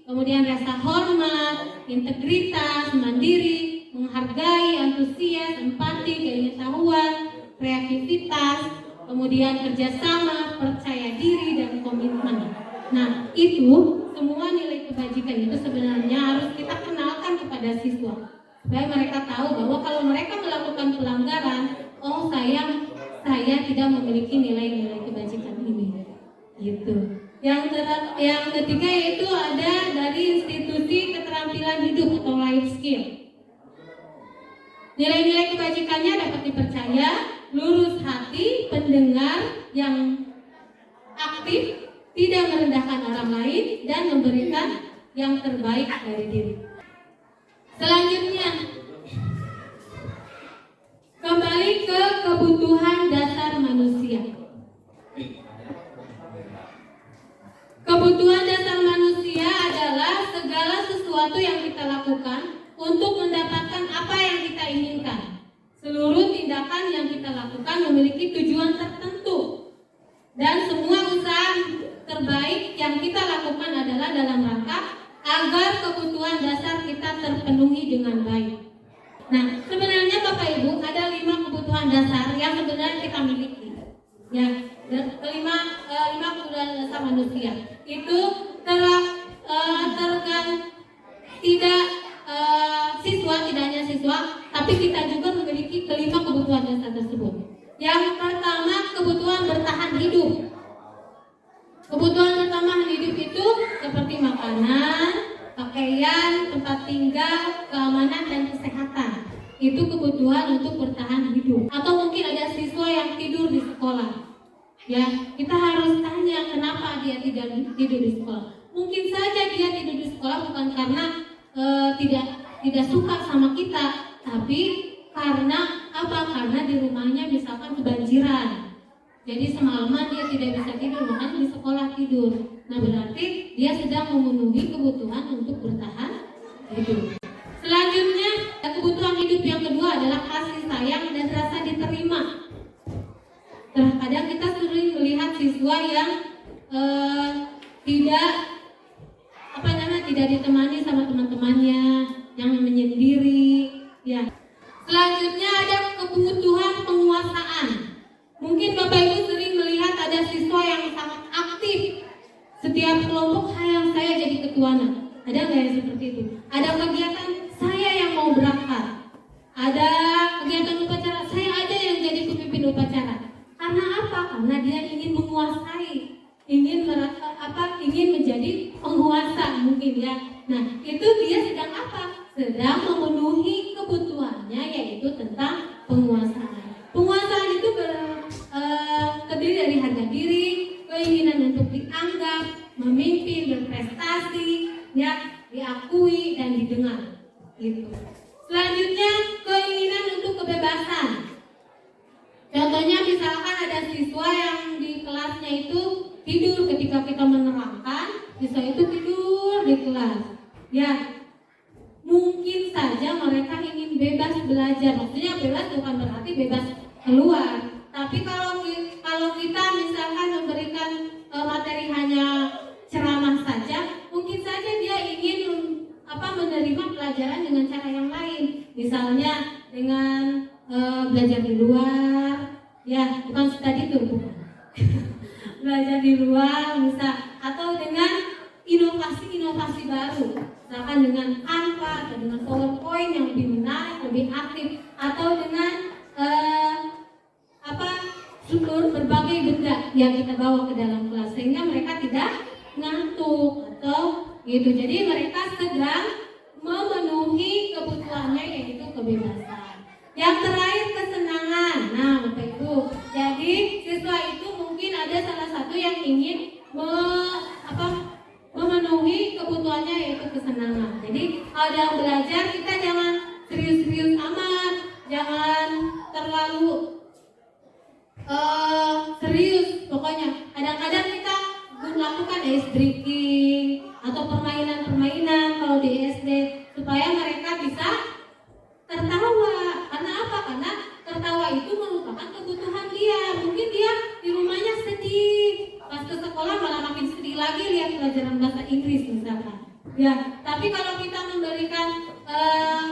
kemudian rasa hormat, integritas, mandiri, menghargai, antusias, empati, keingetahuan, kreativitas, kemudian kerjasama, percaya diri, dan komitmen. Nah, itu semua nilai kebajikan itu sebenarnya harus kita kenalkan kepada siswa, supaya mereka tahu bahwa kalau mereka melakukan pelanggaran, oh saya tidak memiliki nilai-nilai kebajikan ini. Gitu. Yang ketiga yaitu ada dari institusi keterampilan hidup atau life skill. Nilai-nilai kebajikannya dapat dipercaya, lurus hati, pendengar yang aktif, tidak merendahkan orang lain, dan memberikan yang terbaik dari diri. Selanjutnya, kembali ke kebutuhan dasar manusia. Kebutuhan dasar manusia adalah segala sesuatu yang kita lakukan untuk mendapatkan apa yang kita inginkan. Seluruh tindakan yang kita lakukan memiliki tujuan tertentu, dan semua usaha terbaik yang kita lakukan adalah dalam rangka agar kebutuhan dasar kita terpenuhi dengan baik. Nah, sebenarnya Bapak Ibu ada 5 kebutuhan dasar yang sebenarnya kita miliki. Ya, 5 kebutuhan dasar manusia itu tidak hanya siswa, tapi kita juga memiliki kelima kebutuhan dasar tersebut. Yang pertama, kebutuhan bertahan hidup. Kebutuhan bertahan hidup itu seperti makanan, pakaian, tempat tinggal, keamanan, dan kesehatan. Itu kebutuhan untuk bertahan hidup. Atau mungkin ada siswa yang tidur di sekolah. Ya, kita harus tanya kenapa dia tidak tidur di sekolah. Mungkin saja dia tidur di sekolah bukan karena tidak suka sama kita, tapi karena apa? Karena di rumahnya misalkan kebanjiran. Jadi semalaman dia tidak bisa tidur, makanya di sekolah tidur. Nah, berarti dia sedang memenuhi kebutuhan untuk bertahan Gitu. Selanjutnya, kebutuhan hidup yang kedua adalah kasih sayang dan rasa diterima. Terkadang kita sering melihat siswa yang tidak ditemani sama teman-temannya, yang menyendiri. Ya. Selanjutnya ada kebutuhan penguasaan. Mungkin Bapak Ibu sering melihat ada siswa yang sangat aktif. Setiap kelompok saya jadi ketuanya. Ada nggak yang seperti itu? Ada kegiatan saya yang mau berangkat. Ada kegiatan upacara saya aja yang jadi pemimpin upacara. Karena apa? Karena dia ingin menguasai, ingin menjadi penguasa mungkin ya. Nah, itu dia sedang apa? Sedang memenuhi kebutuhannya, yaitu tentang penguasaan. Penguasaan itu terdiri dari harga diri, keinginan untuk dianggap, memimpin, berprestasi, ya, diakui dan didengar. Gitu. Selanjutnya, keinginan untuk kebebasan. Contohnya misalkan ada siswa yang di kelasnya itu tidur ketika kita menerangkan, siswa itu tidur di kelas. Ya, mungkin saja mereka ingin bebas belajar. Maksudnya bebas bukan berarti bebas keluar. Tapi kalau kita misalkan memberikan materi hanya ceramah saja, mungkin saja dia ingin menerima pelajaran dengan cara yang lain. Misalnya dengan belajar di luar, ya, bukan study tour, bukan. Belajar di luar bisa, atau dengan inovasi baru, misalkan dengan Canva atau dengan PowerPoint yang lebih menarik, lebih aktif, atau dengan sumber berbagai benda yang kita bawa ke dalam kelas sehingga mereka tidak ngantuk atau gitu. Jadi mereka sedang memenuhi kebutuhannya, yaitu kebebasan. Yang terakhir, kesenangan. Nah, Bapak Ibu, jadi siswa itu mungkin ada salah satu yang ingin memenuhi kebutuhannya, yaitu kesenangan. Jadi kalau dalam belajar kita jangan serius-serius amat, jangan terlalu serius. Pokoknya kadang-kadang kita melakukan ice breaking atau permainan-permainan kalau di SD supaya mereka bisa tertawa. Karena apa? Karena tertawa itu merupakan kebutuhan dia. Mungkin dia di rumahnya sedih, pas ke sekolah malah makin sedih lagi lihat pelajaran bahasa Inggris misalkan. Ya, tapi kalau kita memberikan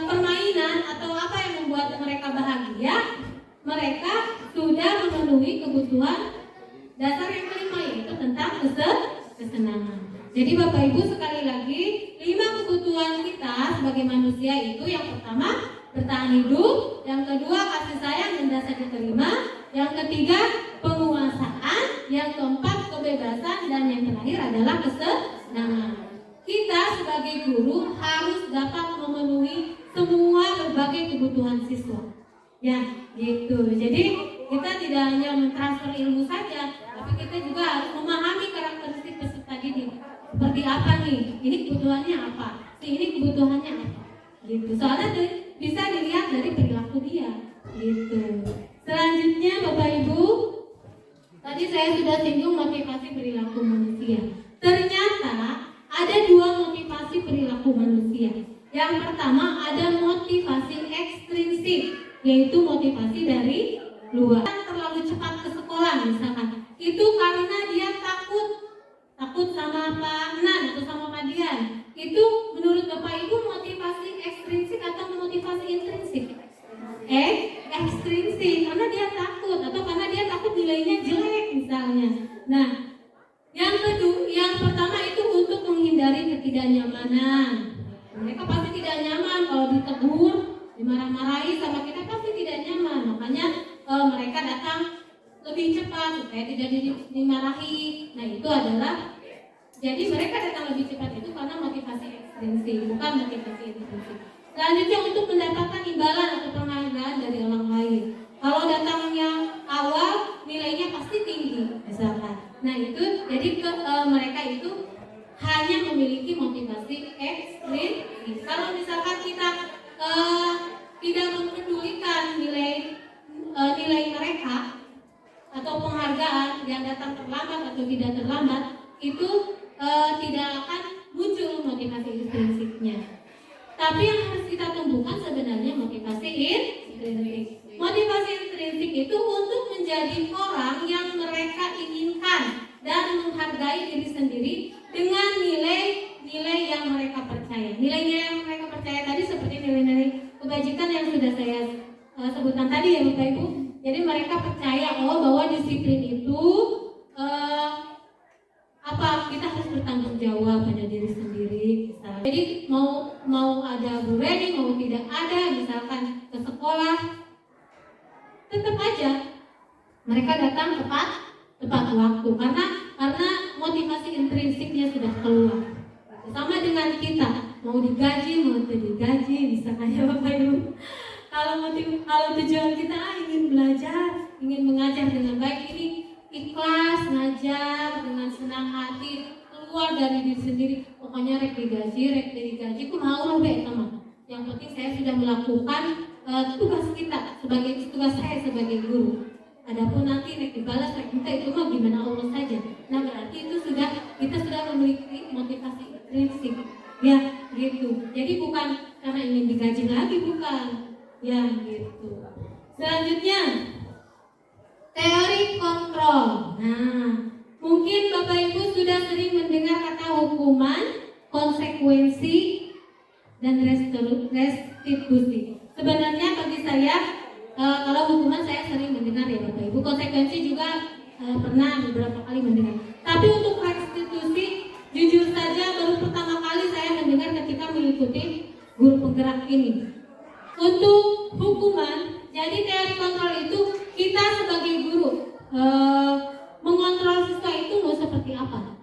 permainan atau apa yang membuat mereka bahagia, mereka sudah memenuhi kebutuhan dasar yang kelima, yaitu tentang kesenangan. Jadi Bapak Ibu, sekali lagi, 5 kebutuhan kita sebagai manusia itu: yang pertama bertahan hidup, yang kedua kasih sayang dan rasa diterima, yang ketiga penguasaan, yang keempat kebebasan, dan yang terakhir adalah kesenangan. Kita sebagai guru harus dapat memenuhi semua berbagai kebutuhan siswa. Ya, gitu. Jadi kita tidak hanya mentransfer ilmu saja, tapi kita juga harus memahami karakteristik peserta didik. Seperti apa nih? Ini kebutuhannya apa? Ini kebutuhannya apa? Gitu. Soalnya bisa dilihat dari perilaku dia. Gitu. Selanjutnya Bapak Ibu, tadi saya sudah singgung motivasi perilaku manusia. Ternyata ada 2 motivasi perilaku manusia. Yang pertama ada motivasi ekstrinsik, yaitu motivasi dari luar. Terlalu cepat ke sekolah misalkan, itu karena dia takut sama Pak Nan atau sama Pak Dian. Itu menurut Bapak Ibu motivasi ekstrinsik atau motivasi intrinsik? Ekstrinsik, karena dia takut atau karena dia takut nilainya jelek misalnya. Nah, yang pertama itu untuk menghindari ketidaknyamanan. Mereka pasti tidak nyaman kalau ditegur, dimarah-marahi sama kita, pasti tidak nyaman. Makanya mereka datang lebih cepat supaya tidak dimarahi. Nah, itu adalah, jadi mereka datang lebih cepat itu karena motivasi ekstrinsik, bukan motivasi intrinsik. Selanjutnya untuk mendapatkan imbalan atau penghargaan dari orang lain. Kalau datangnya awal, nilainya pasti tinggi misalkan. Nah, itu jadi mereka itu hanya memiliki motivasi ekstrinsik. Kalau misalkan kita tidak mempedulikan nilai mereka atau penghargaan yang datang terlambat atau tidak terlambat, itu tidak akan muncul motivasi ekstrinsiknya. Tapi yang harus kita tumbuhkan sebenarnya motivasi intrinsik. Motivasi intrinsik itu untuk menjadi orang yang mereka inginkan dan menghargai diri sendiri dengan nilai-nilai yang mereka percaya. Nilai-nilai yang mereka percaya tadi seperti nilai-nilai kebajikan yang sudah saya sebutkan tadi ya Bapak Ibu. Jadi mereka percaya bahwa disiplin itu kita harus bertanggung jawab pada diri sendiri. Misalnya. Jadi mau ada Bu Reni, mau tidak ada, misalkan ke sekolah, tetap aja mereka datang tepat waktu karena motivasi intrinsiknya sudah keluar. Sama dengan kita, mau digaji, mau tidak digaji, misalkan ya Bapak Ibu. Kalau tujuan kita ingin belajar, ingin mengajar dengan baik, ini ikhlas ngajar dengan senang hati, keluar dari diri sendiri. Pokoknya rek digaji, ku mau be teman. Yang penting saya sudah melakukan tugas saya sebagai guru. Adapun nanti rek dibalas rek kita itu mah gimana Allah saja. Nah berarti itu kita sudah memiliki motivasi intrinsik, ya gitu. Jadi bukan karena ingin digaji lagi, bukan, ya gitu. Selanjutnya teori kontrol. Nah, mungkin Bapak Ibu sudah sering mendengar kata hukuman, konsekuensi, dan restitusi. Sebenarnya bagi saya, kalau hukuman saya sering mendengar ya Bapak Ibu. Konsekuensi juga pernah beberapa kali mendengar. Tapi untuk restitusi, jujur saja baru pertama kali saya mendengar ketika mengikuti guru penggerak ini. Untuk hukuman, jadi teori kontrol itu kita sebagai guru mengontrol siswa itu mau seperti apa?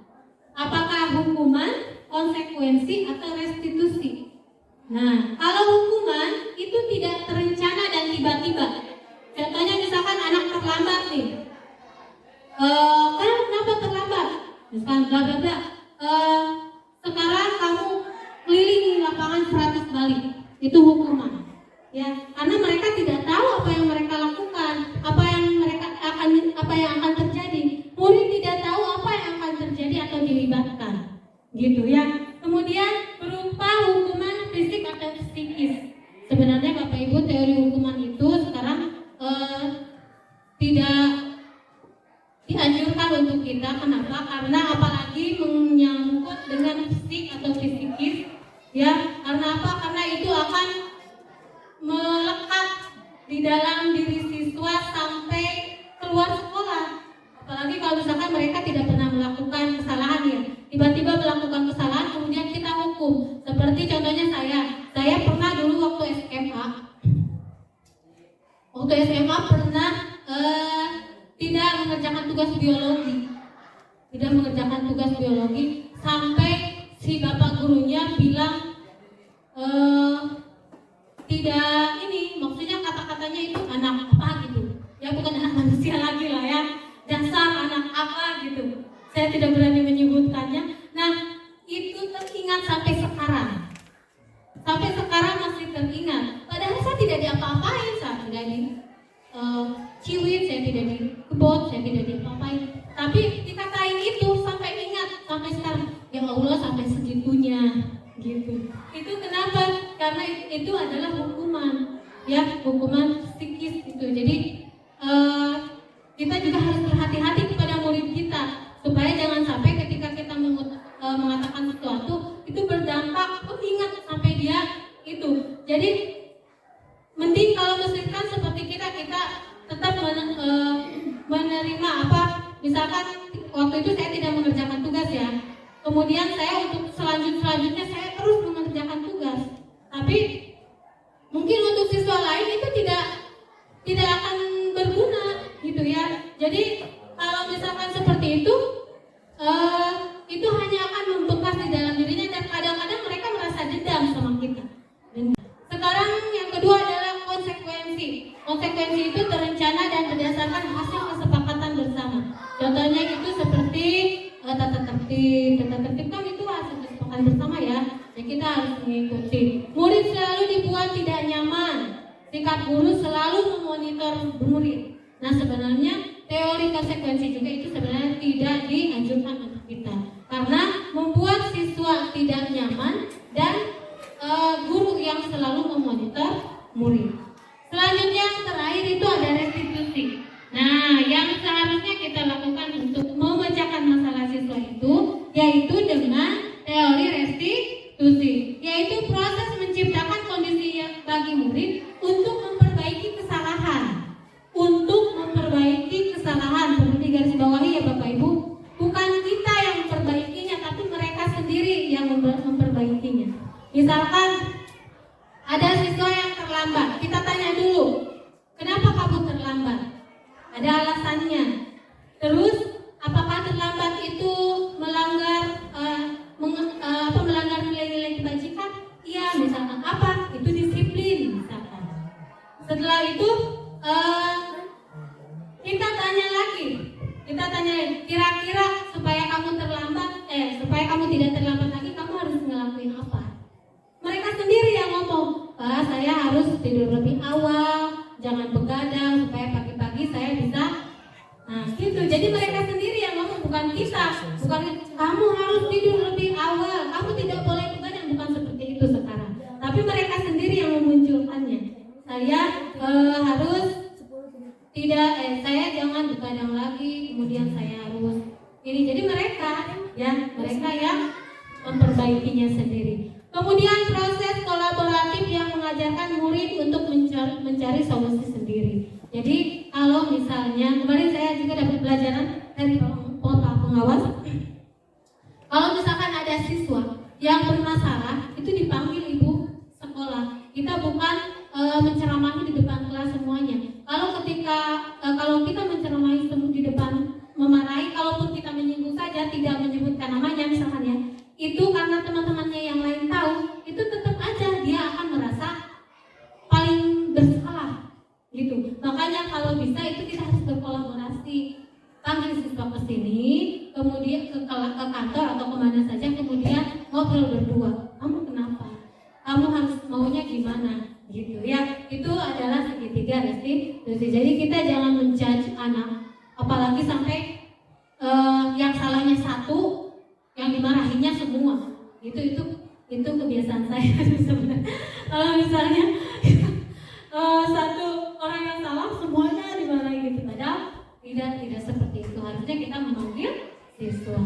Apakah hukuman, konsekuensi, atau restitusi? Nah, kalau hukuman itu tidak terencana dan tiba-tiba. Contohnya misalkan anak terlambat nih. Kenapa terlambat? Misalkan bla bla bla. Sekarang kamu kelilingi lapangan 100 kali. Itu hukuman. Ya, karena mereka tidak tahu apa yang mereka lakukan, apa yang akan terjadi. Murid tidak tahu apa yang akan terjadi atau dilibatkan, gitu ya. Kemudian berupa hukuman fisik atau psikis. Sebenarnya Bapak Ibu teori hukuman itu sekarang tidak dianjurkan untuk kita. Kenapa? Karena apalagi menyangkut dengan fisik atau psikis, ya. Karena apa? Karena itu akan melekat di dalam diri siswa sampai keluar sekolah. Apalagi kalau misalkan mereka tidak pernah melakukan kesalahan ya, tiba-tiba melakukan kesalahan kemudian kita hukum. Seperti contohnya saya pernah dulu waktu SMA pernah tidak mengerjakan tugas biologi sampai si bapak gurunya bilang tidak maksudnya kata-katanya itu anak apa gitu ya, bukan anak manusia lagi lah ya, dasar anak apa gitu, saya tidak berani menyebutkannya. Nah itu teringat sampai sekarang masih teringat, padahal saya tidak diapa-apain, saya tidak ciwit, saya tidak dikebot, saya tidak diapa-apain, tapi dikatain itu sampai ingat sampai sekarang. Ya Allah, sampai segitunya gitu. Itu kenapa? Karena itu adalah hukuman, ya, hukuman psikis itu. Jadi kita juga harus berhati-hati kepada murid kita supaya jangan sampai ketika kita mengatakan sesuatu itu berdampak, ingat sampai dia itu. Jadi mending kalau misalkan seperti kita tetap menerima apa, misalkan waktu itu saya tidak mengerjakan tugas ya. Kemudian saya untuk selanjutnya saya terus mengerjakan tugas. Tapi mungkin untuk siswa lain itu tidak akan berguna gitu ya. Jadi kalau misalkan seperti itu hanya akan membekas di dalam dirinya dan kadang-kadang mereka merasa dendam sama kita. Sekarang yang kedua adalah konsekuensi. Konsekuensi itu terencana dan berdasarkan hasil kesepakatan bersama. Contohnya itu seperti tata tertib kan itu hasil kesepakatan bersama ya, yang kita harus mengikuti. Murid selalu dibuat tidak nyaman, sikap guru selalu memonitor murid. Nah sebenarnya teori konsekuensi juga itu sebenarnya tidak dianjurkan untuk kita, karena membuat siswa tidak nyaman dan guru yang selalu memonitor murid. Selanjutnya yang terakhir itu ada restitusi. Nah, yang seharusnya kita lakukan untuk memecahkan masalah siswa itu yaitu dengan teori restitusi, yaitu proses menciptakan kondisi yang bagi murid untuk memperbaiki kesalahan. Untuk memperbaiki kesalahan, perlu digarisbawahi ya Bapak Ibu, bukan kita yang memperbaikinya, tapi mereka sendiri yang memperbaikinya. Misalkan ada siswa yang terlambat, kita tanya dulu, kenapa kamu terlambat? Ada alasannya. Terus, apakah terlambat itu melanggar melanggar nilai-nilai kebajikan? Iya, misalkan apa? Itu disiplin, misalkan. Setelah itu kita tanya lagi, kira-kira supaya kamu tidak terlambat lagi, kamu harus ngelakuin apa? Mereka sendiri yang ngomong, Pak, saya harus tidur lebih awal, jangan begadang supaya pagi-pagi saya bisa. Nah, gitu. Jadi mereka sendiri yang ngomong, bukan kita. Bukan kamu harus tidur lebih awal, kamu tidak boleh begadang, bukan seperti itu sekarang. Tapi mereka sendiri yang memunculkannya. Saya harus tidak, saya jangan begadang lagi, kemudian saya harus ini. Jadi mereka yang memperbaikinya sendiri. Kemudian proses kolaboratif yang mengajarkan murid untuk mencari solusi sendiri. Jadi kalau misalnya kemarin saya juga dapat pelajaran dari Pak pengawas. Kalau misalkan ada siswa yang bermasalah, itu dipanggil ibu sekolah. Kita bukan menceramahi di depan kelas semuanya. Kalau kita menceramahi di depan, memarahi, kalaupun kita menyinggung saja, tidak menyebutkan namanya misalkan ya, itu karena teman-temannya yang lain tahu, itu tetap aja dia akan merasa paling bersalah gitu. Makanya kalau bisa itu kita harus berkolaborasi, panggil siswa ke sini, kemudian ke kantor atau kemana saja, kemudian ngobrol berdua, kamu kenapa, kamu harus maunya gimana gitu ya. Itu adalah segitiga restitusi. Jadi kita jangan menjudge anak, apalagi sampai yang salahnya satu, yang dimarahinya semua. Itu kebiasaan saya sebenarnya. Kalau misalnya satu orang yang salah semuanya dimarahi gitu, padahal tidak seperti itu. Harusnya kita memanggil siswa.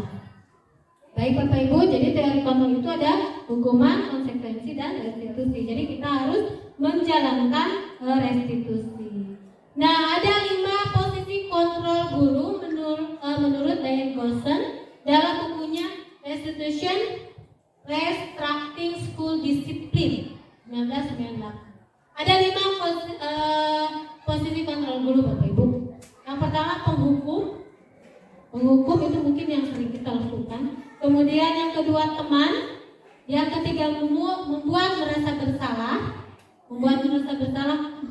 Baik Bapak Ibu, jadi teori kontrol itu ada hukuman, konsekuensi, dan restitusi. Jadi kita harus menjalankan restitusi. Nah, ada 5 posisi kontrol guru menurut Diane Goshen dalam bukunya Restitution Restructuring School Discipline 1998. Ada 5 posisi kontrol guru Bapak Ibu. Yang pertama penghukum. Penghukum itu mungkin yang sering kita lakukan. Kemudian yang kedua teman. Yang ketiga membuat merasa bersalah.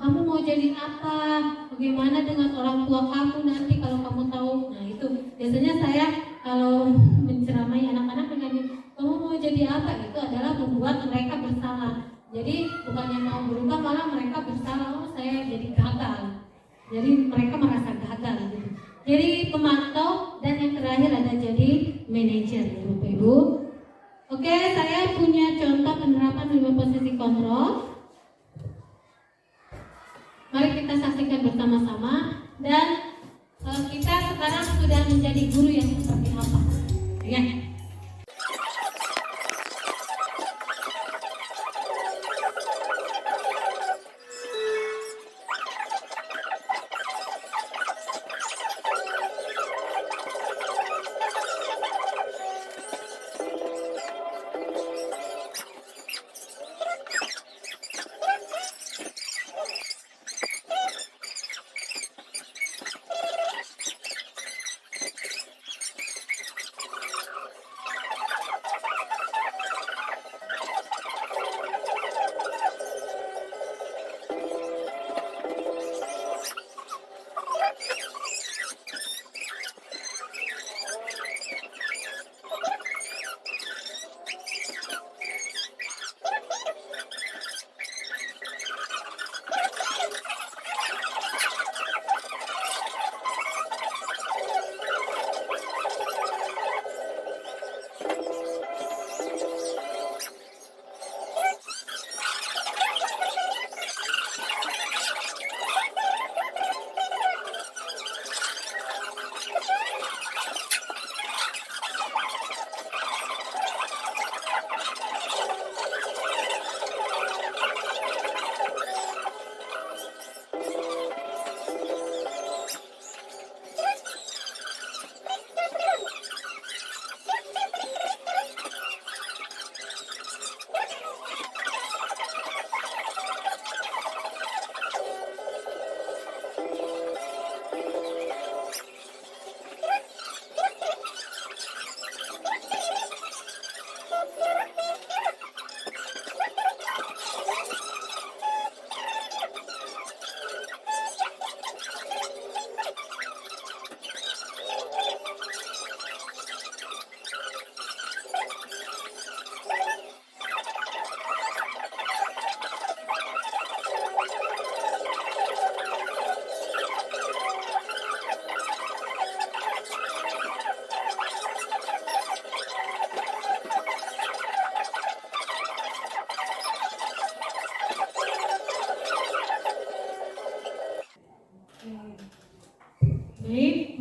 Kamu mau jadi apa? Bagaimana dengan orang tua kamu nanti kalau kamu tahu? Nah itu biasanya saya kalau menceramai anak-anak dengan kamu mau jadi apa? Itu adalah membuat mereka bersalah. Jadi bukannya mau berubah, malah mereka bersalah. Oh, saya jadi gagal. Jadi mereka merasa gagal gitu. Jadi pemantau, dan yang terakhir ada jadi manajer ya Bapak Ibu. Oke, saya punya contoh penerapan 5 posisi kontrol. Mari kita saksikan bersama-sama, dan kita sekarang sudah menjadi guru yang seperti apa ya.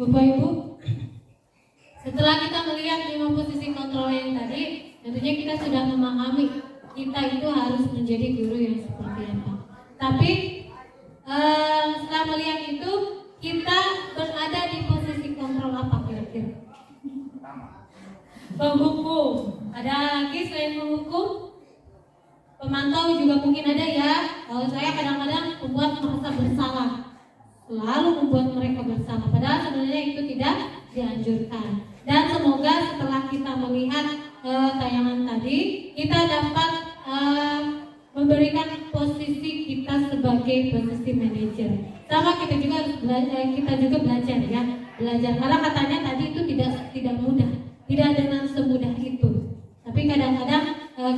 Bapak Ibu, setelah kita melihat 5 posisi kontrol yang tadi, tentunya kita sudah memahami kita itu harus menjadi guru yang seperti apa. Tapi setelah melihat itu, kita berada di posisi kontrol apa kira-kira? Penghukum. Ada lagi selain penghukum? Pemantau juga mungkin ada ya. Kalau saya kadang-kadang membuat merasa bersalah, selalu membuat mereka bersalah. Padahal sebenarnya itu tidak dianjurkan. Dan semoga setelah kita melihat tayangan tadi, kita dapat memberikan posisi kita sebagai posisi manajer. Sama kita juga harus belajar ya, belajar. Karena katanya tadi itu tidak mudah, tidak dengan semudah itu. Tapi kadang-kadang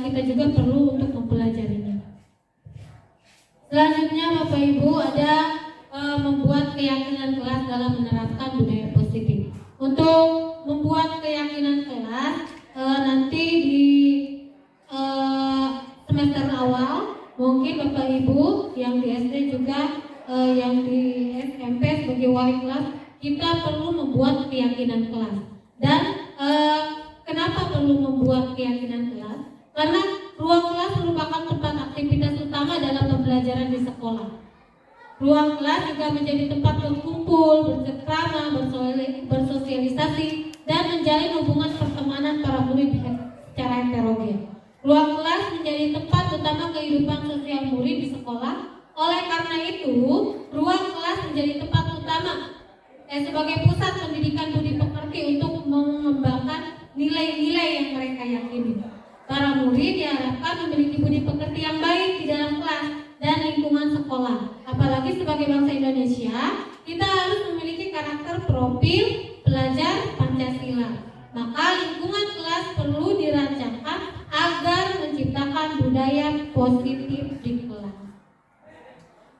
kita juga perlu untuk mempelajarinya. Selanjutnya Bapak Ibu ada membuat keyakinan kelas dalam menerapkan budaya positif. Untuk membuat keyakinan kelas nanti di semester awal mungkin Bapak Ibu yang di SD juga yang di SMP sebagai wali kelas, kita perlu membuat keyakinan kelas. Dan kenapa perlu membuat keyakinan kelas? Karena ruang kelas merupakan tempat aktivitas utama dalam pembelajaran di sekolah. Ruang kelas juga menjadi tempat berkumpul, bercengkrama, bersosialisasi, dan menjalin hubungan pertemanan para murid secara heterogen. Ruang kelas menjadi tempat utama kehidupan sosial murid di sekolah. Oleh karena itu, ruang kelas menjadi tempat utama sebagai pusat pendidikan budi pekerti untuk mengembangkan nilai-nilai yang mereka yakini. Para murid diharapkan memiliki budi pekerti yang baik di dalam kelas dan lingkungan sekolah. Apalagi sebagai bangsa Indonesia, kita harus memiliki karakter profil pelajar Pancasila. Maka lingkungan kelas perlu dirancangkan agar menciptakan budaya positif di kelas.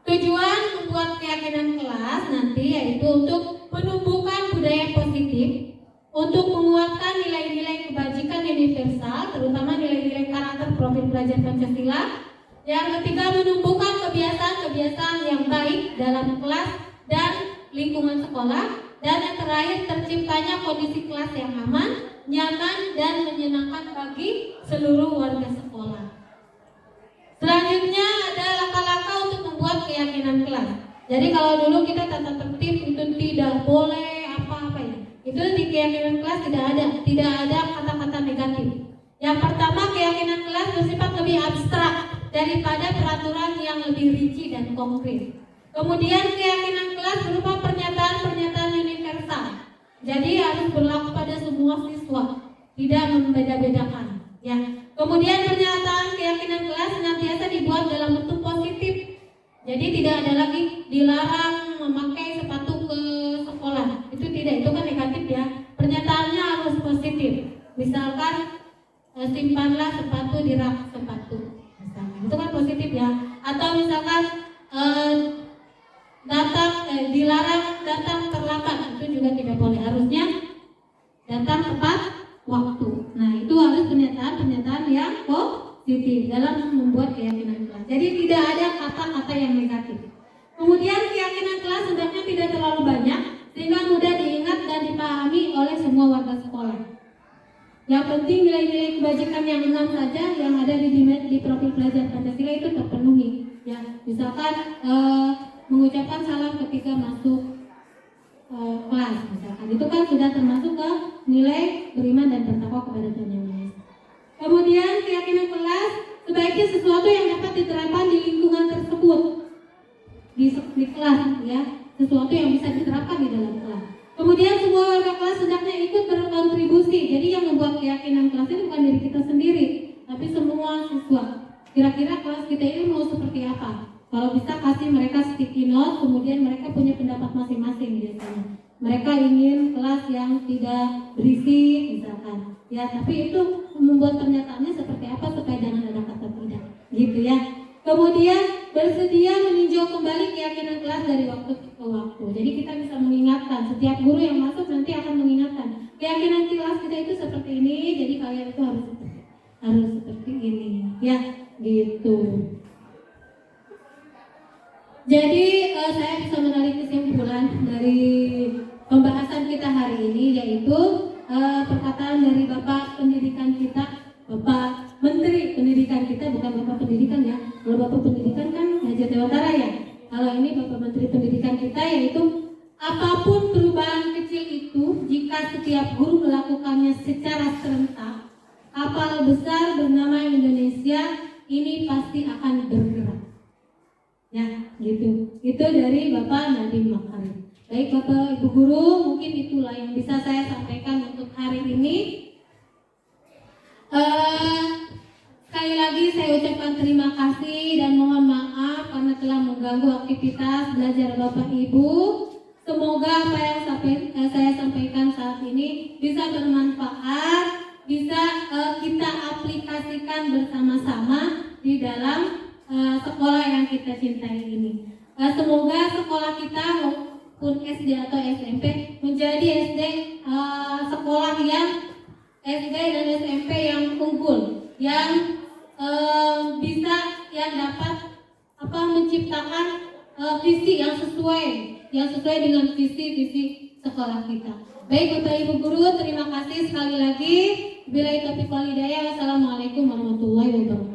Tujuan membuat keyakinan kelas nanti yaitu untuk menumbuhkan budaya positif, untuk menguatkan nilai-nilai kebajikan universal, terutama nilai-nilai karakter profil pelajar Pancasila. Yang ketiga, menumbuhkan kebiasaan-kebiasaan yang baik dalam kelas dan lingkungan sekolah. Dan yang terakhir, terciptanya kondisi kelas yang aman, nyaman, dan menyenangkan bagi seluruh warga sekolah. Selanjutnya ada langkah-langkah untuk membuat keyakinan kelas. Jadi kalau dulu kita tata tertib itu tidak boleh apa-apa ya. Itu di keyakinan kelas tidak ada kata-kata negatif. Yang pertama, keyakinan kelas bersifat lebih abstrak daripada peraturan yang lebih rinci dan konkret. Kemudian keyakinan kelas berupa pernyataan-pernyataan universal. Jadi harus berlaku pada semua siswa, tidak membeda-bedakan. Ya. Kemudian pernyataan keyakinan kelas senantiasa dibuat dalam bentuk positif. Jadi tidak ada lagi dilarang memakai sepatu ke sekolah. Itu tidak, itu kan negatif ya. Pernyataannya harus positif. Misalkan simpanlah sepatu di rak sepatu. Misalkan. Itu kan positif ya. Atau misalkan dilarang datang terlambat, itu juga tidak boleh. Harusnya datang tepat waktu. Nah, itu harus pernyataan yang positif dalam membuat keyakinan kelas. Jadi tidak ada kata-kata yang negatif. Kemudian keyakinan kelas hendaknya tidak terlalu banyak sehingga mudah diingat dan dipahami oleh semua warga sekolah. Yang penting nilai-nilai kebajikan yang 6 saja yang ada di profil pelajar Pancasila itu terpenuhi. Ya, misalkan mengucapkan salam ketika masuk kelas, misalkan itu kan sudah termasuk ke nilai beriman dan bertakwa kepada Tuhan Yang Maha Esa. Kemudian keyakinan kelas sebaiknya sesuatu yang dapat diterapkan di lingkungan tersebut, di kelas ya, sesuatu yang bisa diterapkan di dalam kelas. Kemudian semua warga kelas hendaknya ikut berkontribusi. Jadi yang membuat keyakinan kelas itu bukan diri kita sendiri, tapi semua siswa. Kira-kira kelas kita ini mau seperti apa? Kalau bisa kasih mereka sticky note, kemudian mereka punya pendapat masing-masing biasanya. Mereka ingin kelas yang tidak berisik misalkan. Ya, tapi itu membuat pernyataannya seperti apa supaya jangan ada kata tidak. Gitu ya. Kemudian bersedia meninjau kembali keyakinan kelas dari waktu ke waktu. Jadi kita bisa mengingatkan, setiap guru yang masuk nanti akan mengingatkan keyakinan kelas kita itu seperti ini, jadi kalian itu harus seperti ini. Ya, gitu. Jadi saya bisa menarik kesimpulan dari pembahasan kita hari ini yaitu perkataan dari Bapak Pendidikan kita, Bapak Menteri Pendidikan kita, bukan Bapak Pendidikan ya. Kalau Bapak Pendidikan kan Hajat Dewantara ya. Kalau ini Bapak Menteri Pendidikan kita yaitu apapun perubahan kecil itu jika setiap guru melakukannya secara serentak, kapal besar bernama Indonesia ini pasti akan bergerak. Ya, gitu. Itu dari Bapak Nadiem Makarim. Baik Bapak Ibu Guru, mungkin itulah yang bisa saya sampaikan untuk hari ini. Sekali lagi saya ucapkan terima kasih dan mohon maaf karena telah mengganggu aktivitas belajar Bapak Ibu. Semoga apa yang saya sampaikan saat ini bisa bermanfaat, bisa kita aplikasikan bersama-sama di dalam sekolah yang kita cintai ini. Semoga sekolah kita maupun SD atau SMP menjadi sekolah yang SD dan SMP yang unggul, yang bisa yang dapat menciptakan visi yang sesuai dengan visi sekolah kita. Baik Bapak Ibu Guru, terima kasih sekali lagi. Billahi taufiq wal hidayah. Wassalamualaikum warahmatullahi wabarakatuh.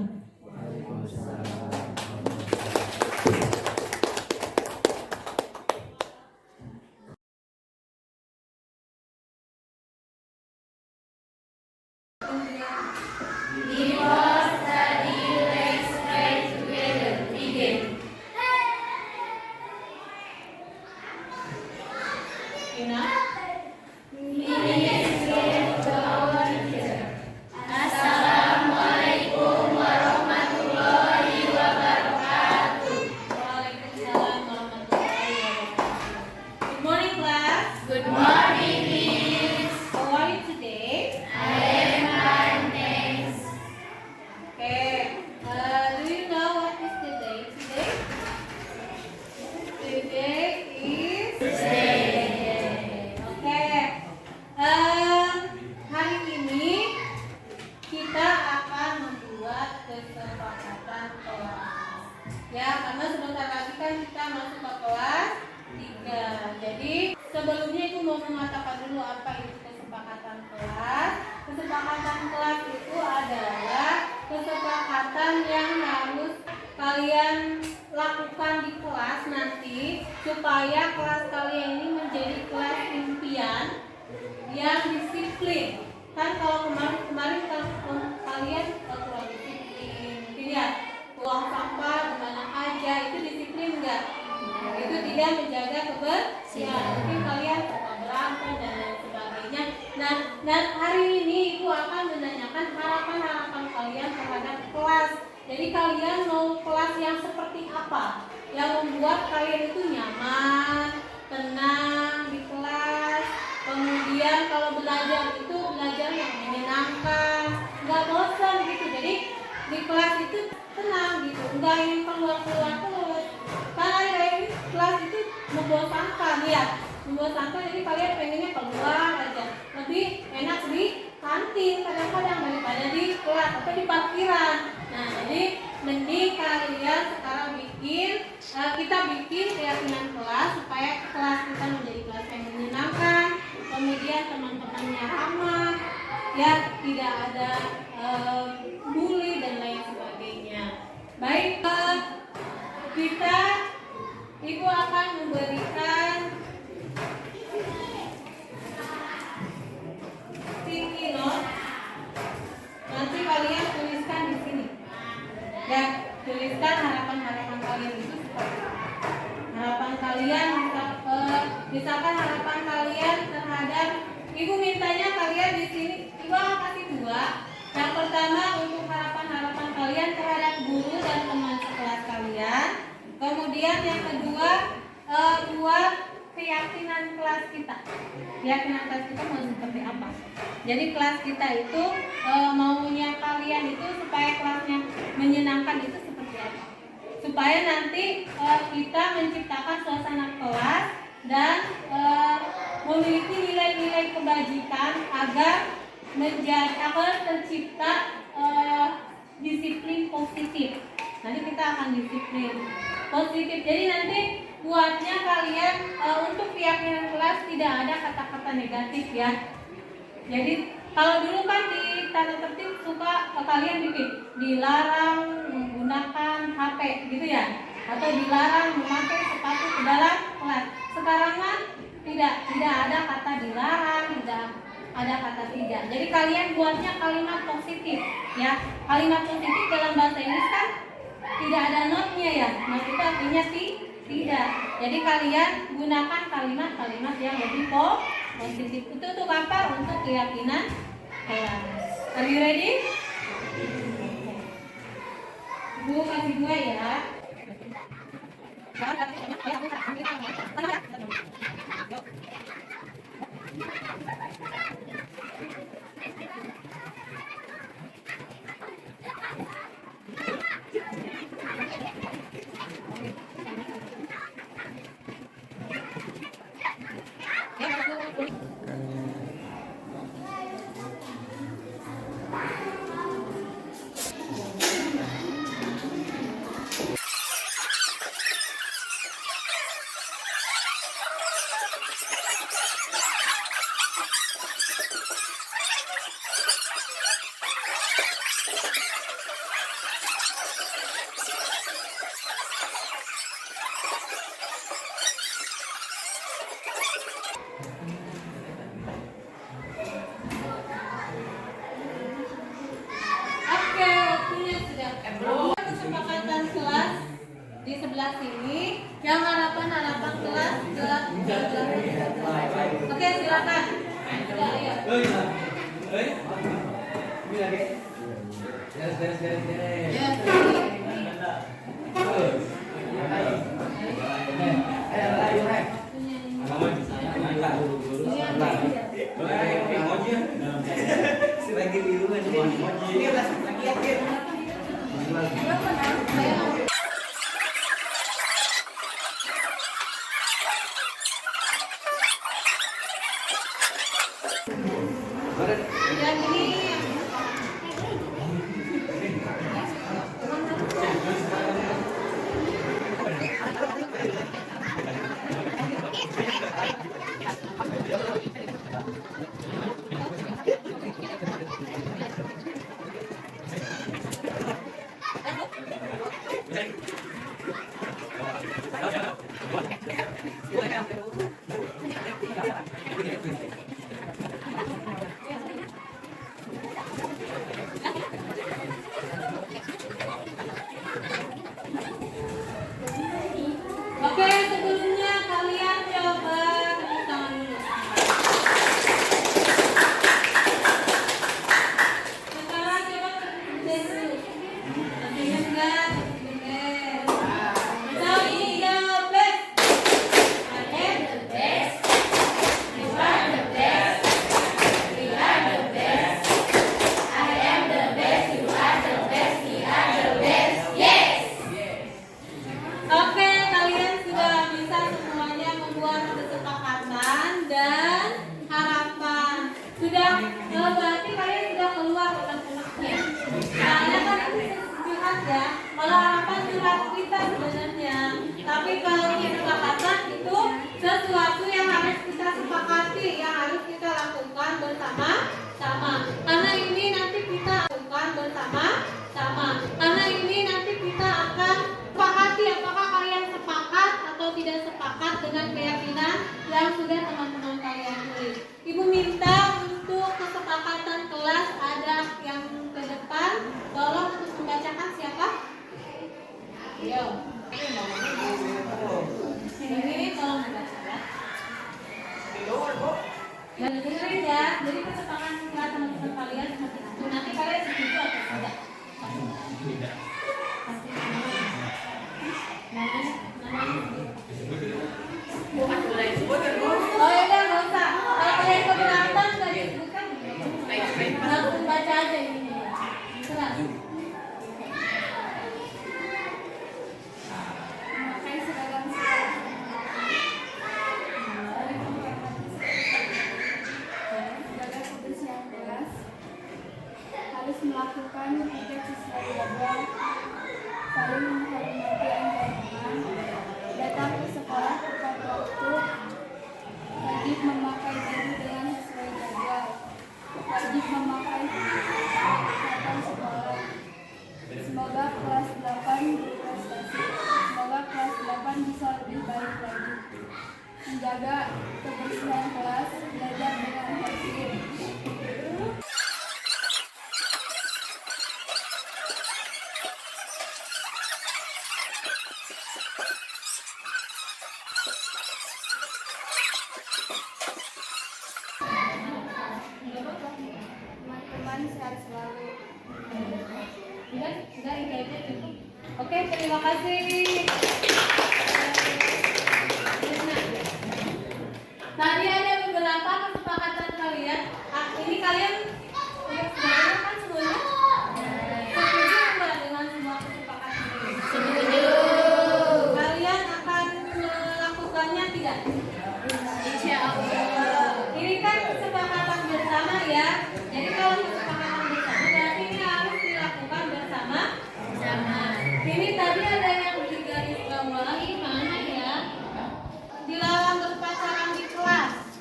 Sebelumnya itu mau mengatakan dulu apa itu kesepakatan kelas. Kesepakatan kelas itu adalah kesepakatan yang harus kalian lakukan di kelas nanti supaya kelas kalian ini menjadi kelas impian yang disiplin. Kan kalau kemarin kalian kurang disiplin, lihat buang sampah dimana aja, itu disiplin enggak? Itu tidak menjaga kebersihan. Mungkin kalian suka berantem dan lain sebagainya. Nah, dan hari ini Ibu akan menanyakan harapan-harapan kalian terhadap kelas. Jadi kalian mau kelas yang seperti apa? Yang membuat kalian itu nyaman, tenang di kelas. Kemudian kalau belajar itu belajar yang menyenangkan, nggak bosan gitu. Jadi di kelas itu tenang gitu, nggak yang keluar terus. Karena ini kelas itu membosankan ya, jadi kalian pengennya keluar aja, lebih enak di kantin kadang-kadang daripada di kelas atau di parkiran. Nah, jadi mending kalian sekarang kita bikin keyakinan kelas supaya kelas kita menjadi kelas yang menyenangkan, kemudian teman-temannya ramah, ya tidak ada bully dan lain sebagainya. Baik, Ibu akan memberikan sticky note. Nanti kalian tuliskan di sini. Ya, tuliskan harapan-harapan kalian itu seperti apa. Harapan kalian misalkan harapan kalian terhadap Ibu mintanya kalian di sini. Ibu akan kasih 2. Yang pertama untuk harapan-harapan kalian terhadap guru dan teman sekelas kalian. Kemudian yang kedua buat keyakinan kelas kita. Keyakinan kelas kita mau seperti apa? Jadi kelas kita itu maunya kalian itu supaya kelasnya menyenangkan itu seperti apa? Supaya nanti kita menciptakan suasana kelas dan memiliki nilai-nilai kebajikan agar tercipta disiplin positif. Nanti kita akan disiplin. positif. Jadi nanti buatnya kalian untuk keyakinan kelas tidak ada kata-kata negatif ya. Jadi kalau dulu kan di tata tertib suka kalian bikin dilarang menggunakan HP gitu ya, atau dilarang memakai sepatu ke dalam kelas. Sekarang kan tidak ada kata dilarang, tidak ada kata tidak. Jadi kalian buatnya kalimat positif ya. Kalimat positif dalam bahasa Inggris kan tidak ada notnya ya. Not itu artinya tidak. Jadi kalian gunakan kalimat-kalimat yang lebih positif. Itu untuk apa? Untuk keyakinan kelas. Are you ready? Bu kasih 2 ya. Oke, waktunya sudah. Kesepakatan kelas di sebelah sini. Yang harapan kelas ke Oke, silakan. Sudah, ayo. Ini lagi. Beres. Ya, Lagi di rumah ini udah lagi yakin. yang ini Oke, sebelumnya kalian coba tepuk tangan dulu. Sekarang coba beres dulu. Artinya enggak beres. So, be the best. I am the best. You are the best. We are the best. I am the best. You are the best. We are the best. Yes. Oke, kalian sudah bisa semuanya membuat kesepakatan dan harapan. Sudah, berarti kalian sudah keluar unek-uneknya. Soalnya kan itu curhat ya. Kalau harapan curhat kita sebenarnya. Tapi kalau kesepakatan itu sesuatu yang harus kita sepakati, yang harus kita lakukan bersama-sama. Karena ini nanti kita lakukan bersama-sama. Karena ini nanti kita akan sepakati apakah kalian sepakat atau tidak sepakat dengan keyakinan yang sudah teman-teman kalian tulis. Ibu minta untuk kesepakatan kelas ada yang ke depan, tolong untuk membacakan siapa? Ayo. Ini tolong membaca ya. Ya, dengerin ya. Jadi kesepakatan kelas teman-teman kalian seperti itu. Nanti kalian setuju atau tidak? Tidak. Oh ya udah nggak usah. Kalau kalian keberatan nggak disebutkan, langsung baca aja ini. Serah. Memakai seragam kebersihan kelas, harus melakukan 3 siswa belajar menjaga kebersihan kelas, belajar dengan tertib. Teman-teman sehat selalu. Sudah itu aja cukup. Oke, terima kasih. Tadi ada beberapa kesepakatan kalian. Ini kalian sudah kan semuanya? Setuju nggak dengan semua kesepakatan ini? Setuju. Kalian akan melakukannya tidak? Insya Allah. Ini kan kesepakatan bersama ya. Jadi kalau kesepakatan bersama berarti ini harus dilakukan bersama. Ini tadi ada yang digarisbawahi mana ya? Dilarang berpacaran di kelas.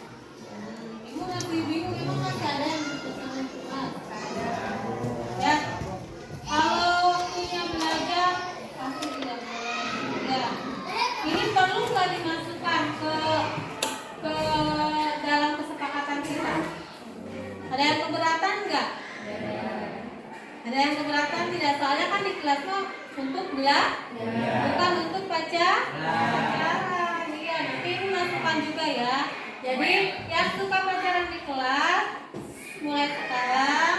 Ibu masih bingung, emang masih ada yang berpacaran di kelas? Ya. Kalau waktunya belajar pasti tidak boleh. Ya. Ini perlu nggak dimasukkan ke dalam kesepakatan kita? Ada yang keberatan nggak? Ada yang keberatan tidak? Soalnya kan di kelas mah untuk bukan untuk pacaran. Iya, nanti ini masukan juga ya. Jadi yang suka pacaran di kelas mulai sekarang,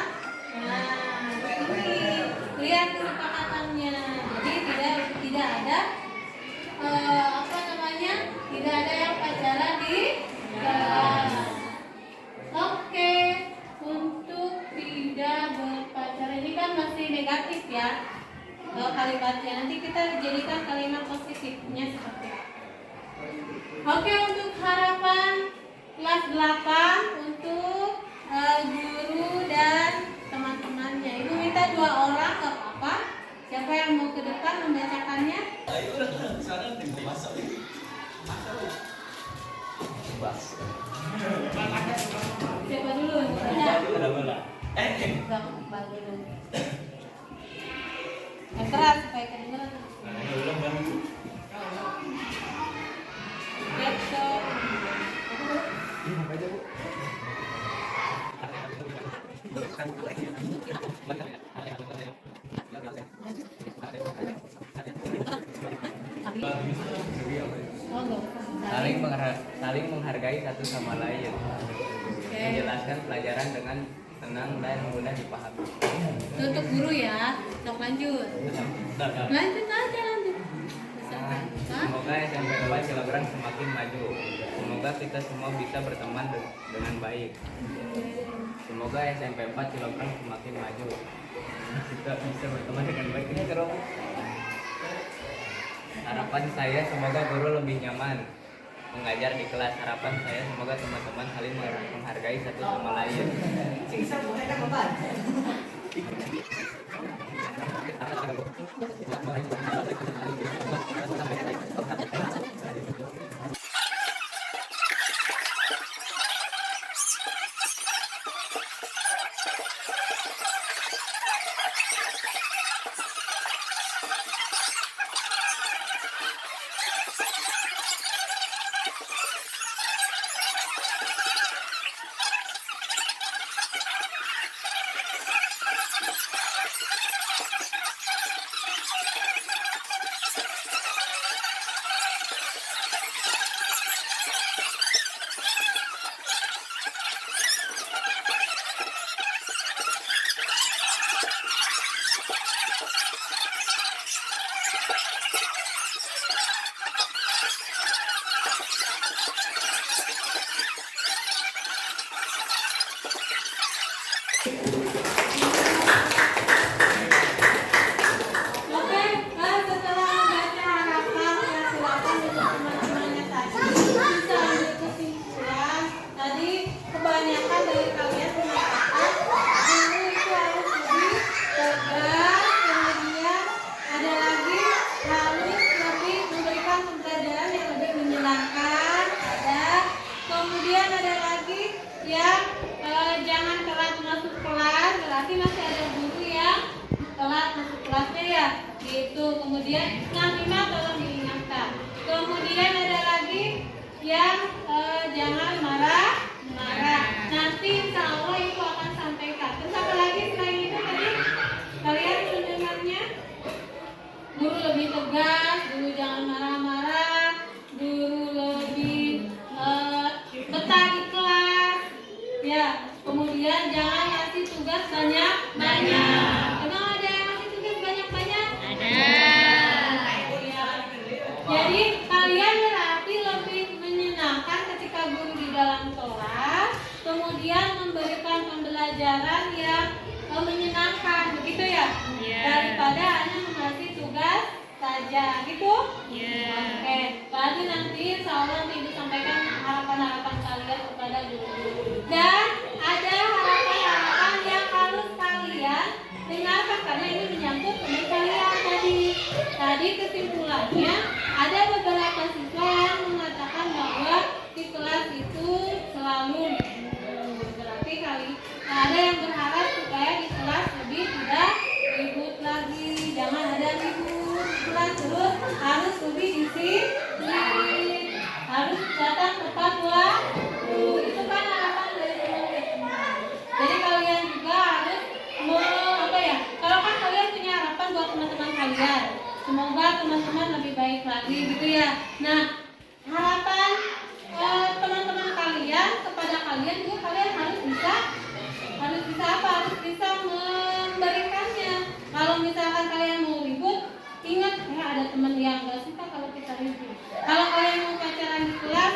nah ini lihat kesepakatannya. Jadi tidak ada tidak ada yang pacaran di kelas. Oke, untuk tidak berpacaran ini kan masih negatif ya kalimatnya. Nanti kita jadikan kalimat positifnya seperti apa. Oke, untuk harapan kelas 8 untuk guru dan teman-temannya. Ibu minta 2 orang, gak apa-apa. Siapa yang mau ke depan membacakannya? Ayo sana tim masak. Siapa dulu? Ada. Bola. Bang dulu. Yang keras supaya kedengeran. Besok. Saling menghargai satu sama lain. Menjelaskan pelajaran dengan tenang dan mudah dipahami. Itu untuk guru ya. Sok lanjut. Lanjut aja lanjut. Semoga SMP 4 Cilegon semakin maju. Semoga kita semua bisa berteman dengan baik. Semoga SMP 4 Cilegon semakin maju. Kita bisa berteman dengan baik. Ini terus. Harapan saya semoga guru lebih nyaman mengajar di kelas. Harapan saya semoga teman-teman saling menghargai satu sama lain. yang jangan marah-marah. Nanti insya Allah ibu akan sampaikan. Terus apa lagi selain itu tadi? Kalian mendengarnya? Guru lebih tegas, guru jangan marah-marah, guru lebih betah di kelas. Ya, kemudian jangan ngasih tugas banyak-banyak. Emang ada yang ngasih tugas banyak-banyak? Ada. Ya. Jadi kalian berarti lebih menyenangkan ketika guru di dalam kelas, kemudian memberikan pembelajaran yang menyenangkan, begitu ya? Daripada hanya mengasih tugas saja, gitu? Oke, berarti nanti insya Allah ibu sampaikan harapan-harapan kalian kepada guru. Dan ada harapan-harapan yang harus kalian dengarkan karena ini menyangkut teman kalian tadi. Tadi kesimpulannya ada beberapa siswa yang mengatakan bahwa di kelas itu selalu berarti ada yang berharap supaya di kelas lebih tidak ribut lagi, jangan ada ribut di kelas, terus harus lebih disiplin, harus datang tepat waktu. Itu kan harapan dari teman-teman. Jadi kalian juga harus kalau kan kalian punya harapan buat teman-teman kalian, semoga teman-teman lebih baik lagi, gitu ya. Nah, harapan teman-teman kalian kepada kalian juga kalian harus bisa apa? Harus bisa memberikannya. Kalau misalkan kalian mau ribut, ingat ada teman yang gak suka kalau kita ribut. Kalau kalian mau pacaran di kelas,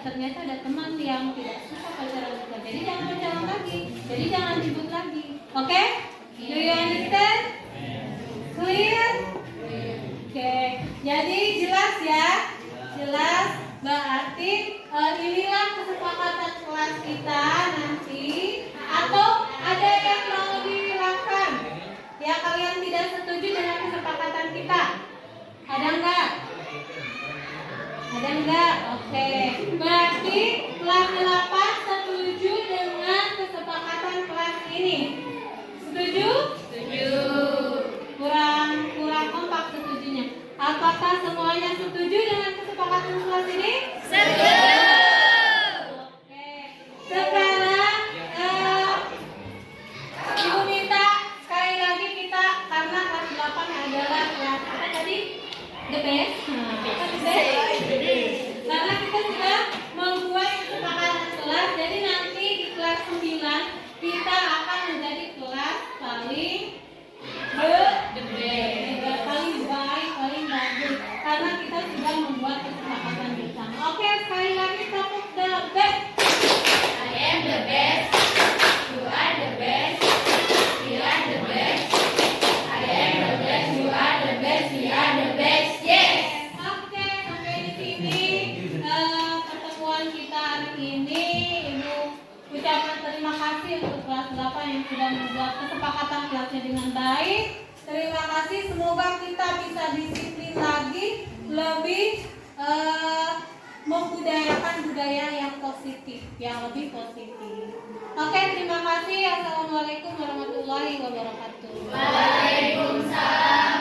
ternyata ada teman yang tidak suka pacaran di kelas. Jadi jangan pacaran lagi. Jadi jangan ribut lagi. Oke? Do you understand? Clear? Oke. Jadi jelas ya? Jelas. Berarti inilah kesepakatan kelas kita nanti. Atau ada yang mau dihilangkan? Ya, kalian tidak setuju dengan kesepakatan kita? Ada enggak? Ada enggak? Oke. Berarti kelas 8 setuju dengan kesepakatan kelas ini? Setuju? Setuju. Kurang kompak setujunya. Apakah semuanya setuju dengan kesepakatan kelas ini? Setuju. Oke. Sekarang Ibu minta sekali lagi kita, karena kelas 8 adalah kelas apa tadi? The best. Karena kita sudah membuat kesepakatan kelas, jadi nanti di kelas 9 kita akan menjadi kelas paling the best, paling baik, paling bagus, karena kita sudah membuat kesepakatan bersama. Oke, sekali lagi tepuk the best. I am the best. You are the best. We are the best. I am the best. You are the best. We are the best. Yes. Oke, sampai di sini pertemuan kita hari ini. Ibu ucapkan terima kasih untuk kelas 8 yang sudah membuat kesepakatan kelasnya dengan baik. Terima kasih. Semoga kita bisa disiplin lagi, lebih membudayakan budaya yang positif, yang lebih positif. Oke, terima kasih. Assalamualaikum warahmatullahi wabarakatuh. Waalaikumsalam.